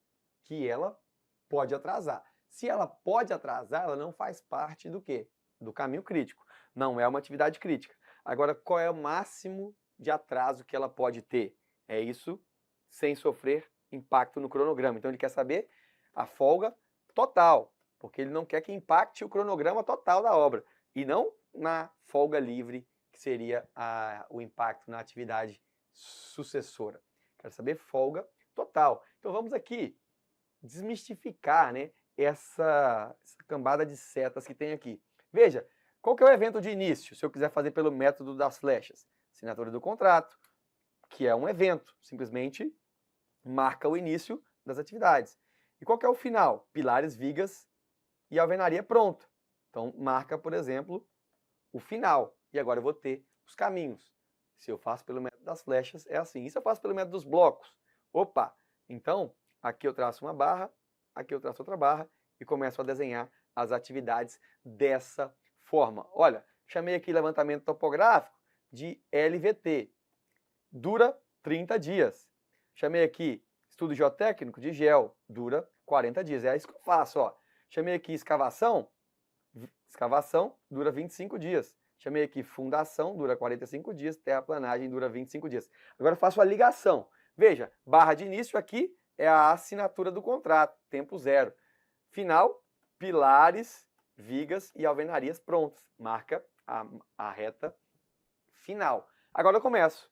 que ela pode atrasar. Se ela pode atrasar, ela não faz parte do quê? Do caminho crítico. Não é uma atividade crítica. Agora, qual é o máximo de atraso que ela pode ter? É isso sem sofrer impacto no cronograma. Então, ele quer saber a folga total, porque ele não quer que impacte o cronograma total da obra, e não na folga livre, que seria o impacto na atividade sucessora. Quero saber folga total. Então, vamos aqui desmistificar, né, essa cambada de setas que tem aqui. Veja, qual que é o evento de início, se eu quiser fazer pelo método das flechas? Assinatura do contrato, que é um evento, simplesmente marca o início das atividades. E qual que é o final? Pilares, vigas e alvenaria pronta. Então, marca, por exemplo, o final. E agora eu vou ter os caminhos. Se eu faço pelo método das flechas, é assim. E se eu faço pelo método dos blocos? Opa! Então, aqui eu traço uma barra, aqui eu traço outra barra e começo a desenhar as atividades dessa forma. Olha, chamei aqui levantamento topográfico de LVT. Dura 30 dias. Chamei aqui estudo geotécnico de GEL. Dura 40 dias. É isso que eu faço, ó. Chamei aqui escavação dura 25 dias. Chamei aqui fundação, dura 45 dias. Terraplanagem dura 25 dias. Agora eu faço a ligação. Veja, barra de início aqui é a assinatura do contrato, tempo zero. Final, pilares, vigas e alvenarias prontas. Marca a reta final. Agora eu começo.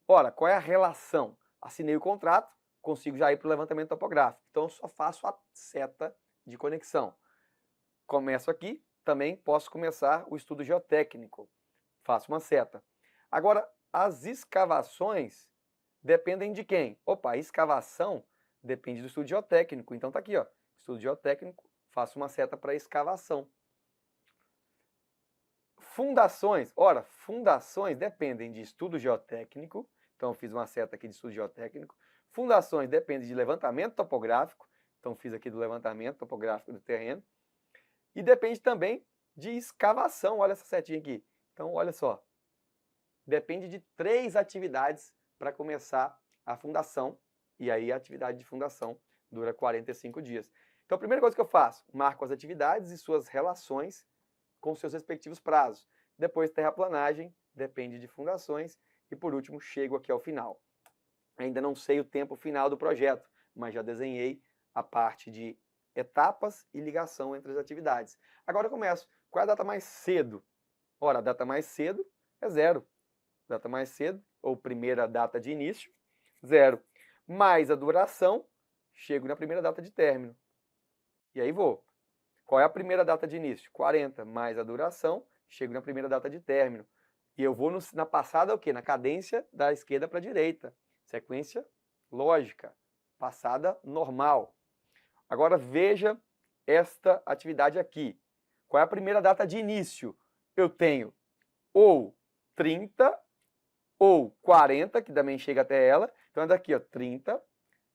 Ora, qual é a relação? Assinei o contrato, consigo já ir para o levantamento topográfico. Então eu só faço a seta de conexão. Começo aqui, também posso começar o estudo geotécnico. Faço uma seta. Agora, as escavações dependem de quem? Opa, a escavação depende do estudo geotécnico. Então tá aqui, ó, estudo geotécnico, faço uma seta para escavação. Fundações, ora, fundações dependem de estudo geotécnico, então fiz uma seta aqui de estudo geotécnico. Fundações dependem de levantamento topográfico, então fiz aqui do levantamento topográfico do terreno. E depende também de escavação, olha essa setinha aqui. Então, olha só, depende de 3 atividades para começar a fundação, e aí a atividade de fundação dura 45 dias. Então, a primeira coisa que eu faço, marco as atividades e suas relações com seus respectivos prazos. Depois, terraplanagem, depende de fundações. E, por último, chego aqui ao final. Ainda não sei o tempo final do projeto, mas já desenhei a parte de etapas e ligação entre as atividades. Agora eu começo. Qual é a data mais cedo? Ora, a data mais cedo é 0. Data mais cedo, ou primeira data de início, 0. Mais a duração, chego na primeira data de término. E aí vou. Qual é a primeira data de início? 40. Mais a duração, chego na primeira data de término. E eu vou na passada o quê? Na cadência da esquerda para a direita. Sequência lógica. Passada normal. Agora veja esta atividade aqui. Qual é a primeira data de início? Eu tenho ou 30 ou 40, que também chega até ela. Então é daqui, ó, 30,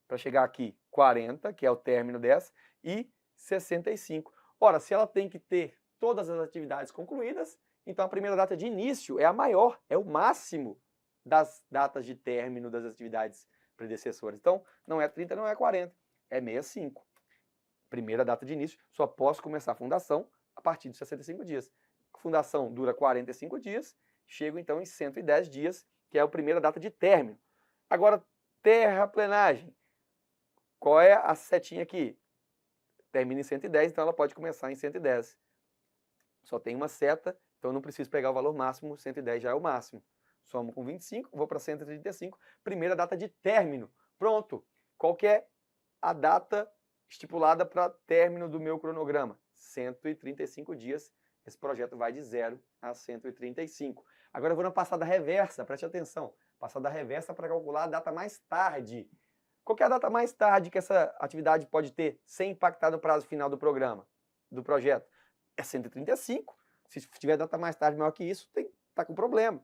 para chegar aqui, 40, que é o término dessa, e 65. Ora, se ela tem que ter todas as atividades concluídas, então a primeira data de início é a maior, é o máximo das datas de término das atividades predecessoras. Então, não é 30, não é 40, é 65. Primeira data de início, só posso começar a fundação a partir de 65 dias. A fundação dura 45 dias, chego então em 110 dias, que é a primeira data de término. Agora, terraplenagem. Qual é a setinha aqui? Termina em 110, então ela pode começar em 110. Só tem uma seta, então não preciso pegar o valor máximo, 110 já é o máximo. Somo com 25, vou para 135, primeira data de término. Pronto. Qual que é a data estipulada para término do meu cronograma? 135 dias. Esse projeto vai de 0 a 135. Agora eu vou na passada reversa, preste atenção. Passada reversa para calcular a data mais tarde. Qual que é a data mais tarde que essa atividade pode ter sem impactar no prazo final do programa, do projeto? É 135. Se tiver data mais tarde maior que isso, tá com problema.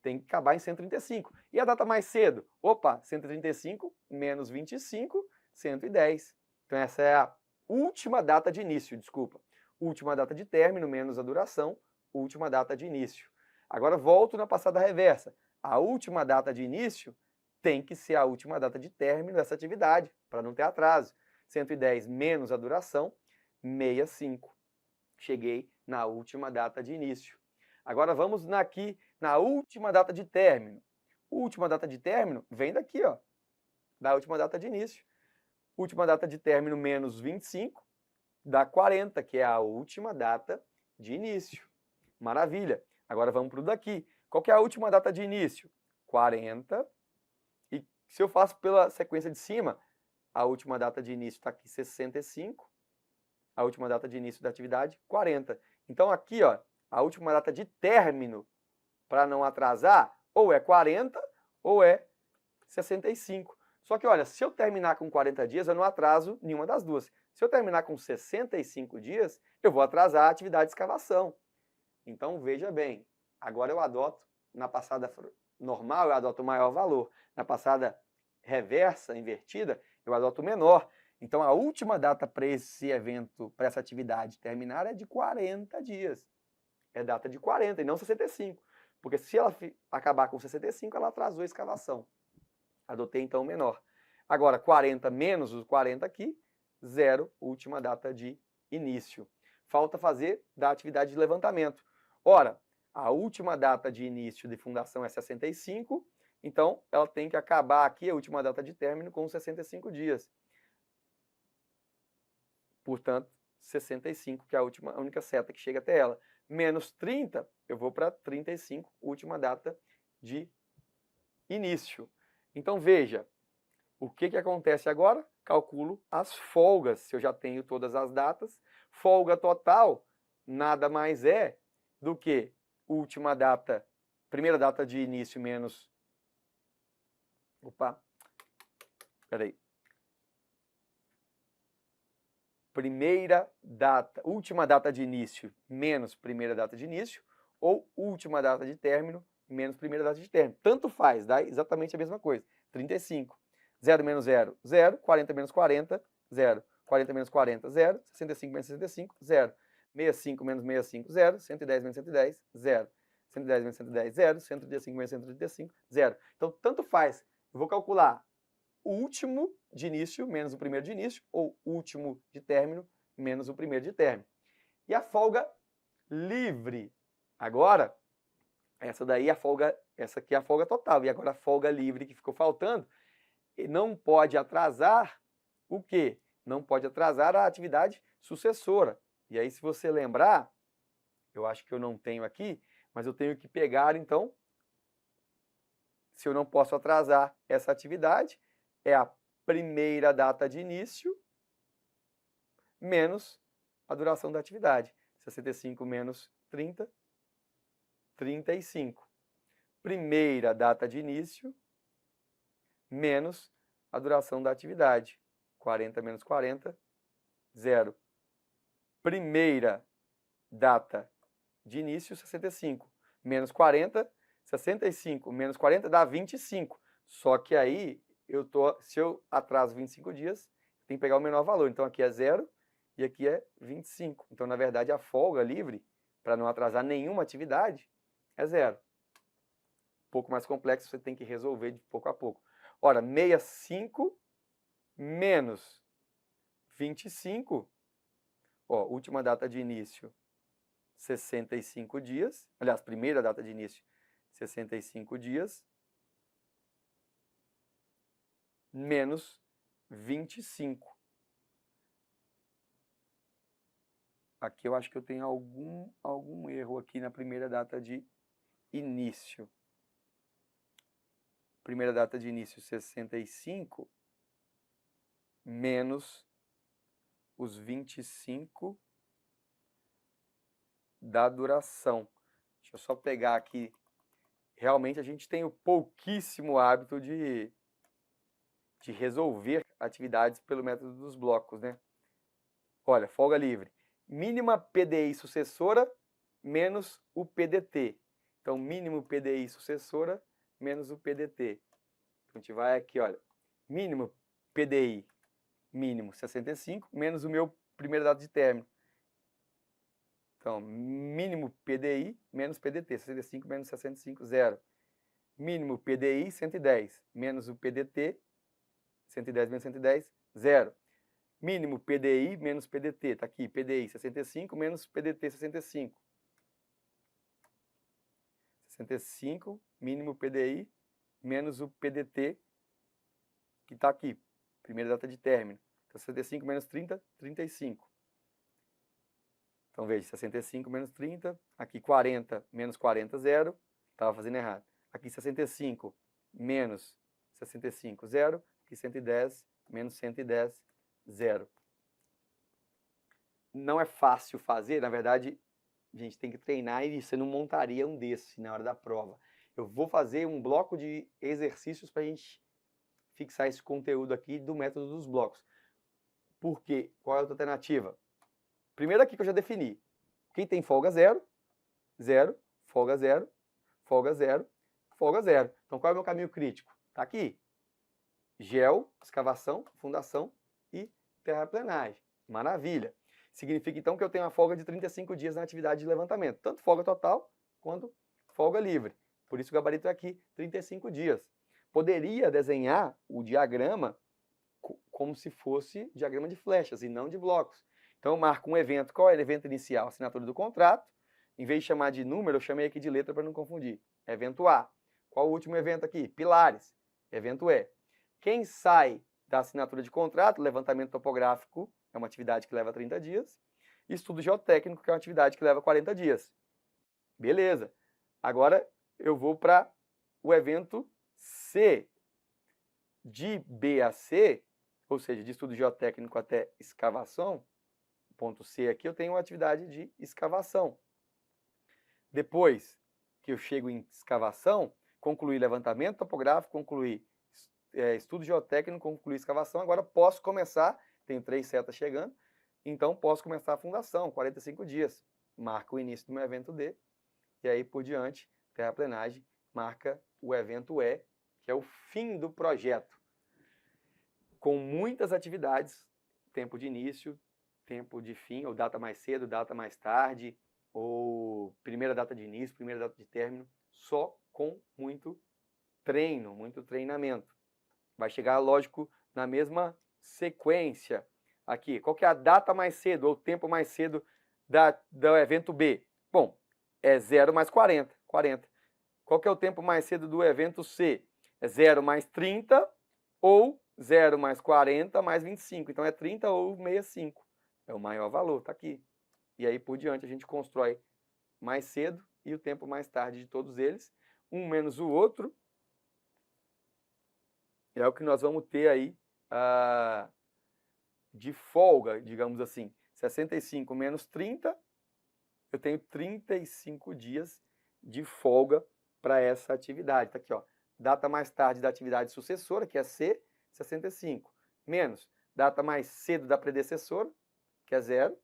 tem que acabar em 135. E a data mais cedo? Opa, 135 menos 25, 110. Então essa é a última data de início, desculpa. Última data de término menos a duração, última data de início. Agora volto na passada reversa. A última data de início tem que ser a última data de término dessa atividade, para não ter atraso. 110 menos a duração, 65. Cheguei na última data de início. Agora vamos aqui na última data de término. Última data de término vem daqui, ó, da última data de início. Última data de término menos 25 dá 40, que é a última data de início. Maravilha. Agora vamos para o daqui. Qual que é a última data de início? 40. E se eu faço pela sequência de cima, a última data de início está aqui 65. A última data de início da atividade, 40. Então aqui, ó, a última data de término, para não atrasar, ou é 40 ou é 65. Só que, olha, se eu terminar com 40 dias, eu não atraso nenhuma das duas. Se eu terminar com 65 dias, eu vou atrasar a atividade de escavação. Então, veja bem, agora eu adoto, na passada normal, eu adoto o maior valor. Na passada reversa, invertida, eu adoto o menor. Então, a última data para esse evento, para essa atividade terminar, é de 40 dias. É data de 40 e não 65. Porque se ela acabar com 65, ela atrasou a escavação. Adotei, então, o menor. Agora, 40 menos os 40 aqui, 0, última data de início. Falta fazer da atividade de levantamento. Ora, a última data de início de fundação é 65, então ela tem que acabar aqui, a última data de término, com 65 dias. Portanto, 65, que é a única seta que chega até ela. Menos 30, eu vou para 35, última data de início. Então, veja, o que acontece agora? Calculo as folgas, se eu já tenho todas as datas. Folga total nada mais é do que última data, primeira data de início menos... Opa, peraí. Primeira data, última data de início menos primeira data de início, ou última data de término menos primeira data de término. Tanto faz, dá exatamente a mesma coisa. 35. 0 menos 0, 0. 40 menos 40, 0. 40 menos 40, 0. 65 menos 65, 0. 65 menos 65, 0. 110 menos 110, 0. 110 menos 110, 0. 135 menos 135, 0. Então, tanto faz. Eu vou calcular o último de início menos o primeiro de início, ou último de término menos o primeiro de término. E a folga livre. Agora, essa daí é a folga, essa aqui é a folga total. E agora a folga livre que ficou faltando, não pode atrasar o quê? Não pode atrasar a atividade sucessora. E aí, se você lembrar, eu acho que eu não tenho aqui, mas eu tenho que pegar, então, se eu não posso atrasar essa atividade, é a primeira data de início menos a duração da atividade. 65 menos 30, 35. Primeira data de início menos a duração da atividade. 40 menos 40, 0. Primeira data de início, 65. Menos 40, 65 menos 40 dá 25. Só que aí, se eu atraso 25 dias, tem que pegar o menor valor. Então aqui é 0 e aqui é 25. Então, na verdade, a folga livre, para não atrasar nenhuma atividade, é 0. Um pouco mais complexo, você tem que resolver de pouco a pouco. Ora, 65 menos 25, ó, última data de início, 65 dias. Aliás, primeira data de início, 65 dias, menos 25. Aqui eu acho que eu tenho algum erro aqui na primeira data de início. Primeira data de início, 65, menos os 25 da duração. Deixa eu só pegar aqui. Realmente a gente tem o pouquíssimo hábito de resolver atividades pelo método dos blocos, né? Olha, folga livre. Mínima PDI sucessora menos o PDT. Então, mínimo PDI sucessora menos o PDT. Então, a gente vai aqui, olha, mínimo PDI, mínimo 65, menos o meu primeira data de término. Então, mínimo PDI menos PDT, 65 menos 65, 0. Mínimo PDI, 110, menos o PDT, 110 menos 110, 0. Mínimo PDI menos PDT, está aqui, PDI 65 menos PDT 65. 65, mínimo PDI menos o PDT, que está aqui, primeira data de término. Então, 65 menos 30, 35. Então, veja, 65 menos 30, aqui 40 menos 40, 0. Estava fazendo errado. Aqui 65 menos 65, 0. Aqui 110 menos 110, 0. Não é fácil fazer, na verdade, a gente tem que treinar e você não montaria um desse na hora da prova. Eu vou fazer um bloco de exercícios para a gente fixar esse conteúdo aqui do método dos blocos. Por quê? Qual é a outra alternativa? Primeiro aqui que eu já defini. Quem tem folga 0, 0, folga 0, folga 0, folga 0. Então qual é o meu caminho crítico? Está aqui. Gel, escavação, fundação e terraplenagem. Maravilha. Significa então que eu tenho uma folga de 35 dias na atividade de levantamento. Tanto folga total quanto folga livre. Por isso o gabarito é aqui, 35 dias. Poderia desenhar o diagrama como se fosse diagrama de flechas e não de blocos. Então eu marco um evento. Qual é o evento inicial? Assinatura do contrato. Em vez de chamar de número, eu chamei aqui de letra para não confundir. Evento A. Qual o último evento aqui? Pilares. Evento E. Quem sai da assinatura de contrato, levantamento topográfico, é uma atividade que leva 30 dias. Estudo geotécnico, que é uma atividade que leva 40 dias. Beleza. Agora eu vou para o evento C. De B a C, ou seja, de estudo geotécnico até escavação, ponto C aqui, eu tenho uma atividade de escavação. Depois que eu chego em escavação, concluí levantamento topográfico, concluí estudo geotécnico, concluí escavação, agora posso começar, tenho 3 setas chegando, então posso começar a fundação, 45 dias. Marca o início do meu evento D, e aí por diante, terraplenagem, marca o evento E, que é o fim do projeto. Com muitas atividades, tempo de início, tempo de fim, ou data mais cedo, data mais tarde, ou primeira data de início, primeira data de término, só com muito treino, muito treinamento. Vai chegar, lógico, na mesma sequência aqui. Qual que é a data mais cedo, ou o tempo mais cedo do evento B? Bom, é 0 mais 40, 40. Qual que é o tempo mais cedo do evento C? É 0 mais 30 ou 0 mais 40 mais 25. Então é 30 ou 65. É o maior valor, está aqui. E aí por diante a gente constrói mais cedo e o tempo mais tarde de todos eles. Um menos o outro. É o que nós vamos ter aí de folga, digamos assim. 65 menos 30, eu tenho 35 dias de folga para essa atividade. Está aqui, ó. Data mais tarde da atividade sucessora, que é C, 65. Menos data mais cedo da predecessora, que é 0,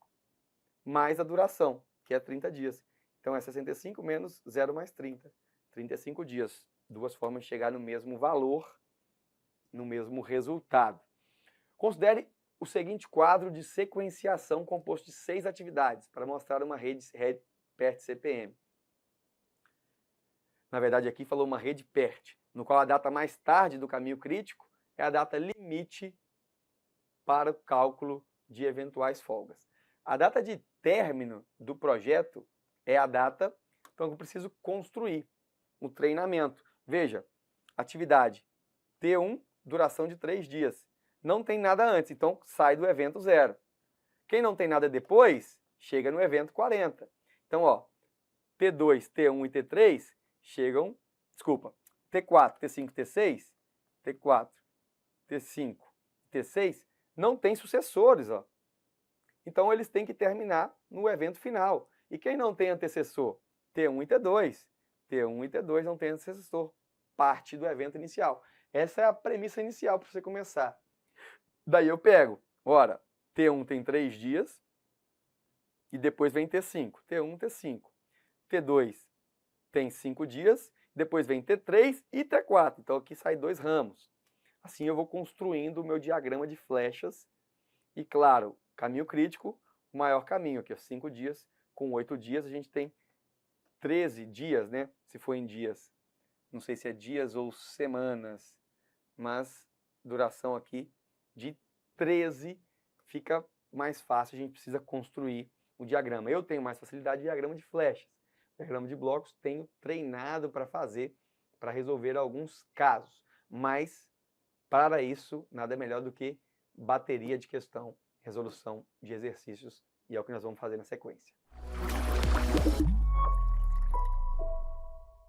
mais a duração, que é 30 dias. Então é 65 menos 0 mais 30. 35 dias. Duas formas de chegar no mesmo valor, no mesmo resultado. Considere o seguinte quadro de sequenciação composto de 6 atividades para mostrar uma rede PERT CPM. Na verdade, aqui falou uma rede PERT, no qual a data mais tarde do caminho crítico é a data limite para o cálculo de eventuais folgas. A data de término do projeto é a data, então eu preciso construir o treinamento. Veja, atividade T1, duração de 3 dias. Não tem nada antes, então sai do evento 0. Quem não tem nada depois, chega no evento 40. Então, ó, T2, T1 e T3 chegam, desculpa, T4, T5, T6, T4, T5, T6 não tem sucessores, ó. Então eles têm que terminar no evento final. E quem não tem antecessor? T1 e T2. T1 e T2 não tem antecessor, parte do evento inicial. Essa é a premissa inicial para você começar. Daí eu pego, ora, T1 tem 3 dias, e depois vem T5. T1, T5. T2 tem 5 dias, depois vem T3 e T4. Então aqui sai 2 ramos. Assim eu vou construindo o meu diagrama de flechas. E claro, caminho crítico, o maior caminho aqui, 5 dias. Com 8 dias a gente tem 13 dias, né? Se for em dias, não sei se é dias ou semanas, mas duração aqui de 13 fica mais fácil, a gente precisa construir o diagrama. Eu tenho mais facilidade de diagrama de flechas. Diagrama de blocos tenho treinado para fazer, para resolver alguns casos. Mas, para isso, nada melhor do que bateria de questão, resolução de exercícios, e é o que nós vamos fazer na sequência.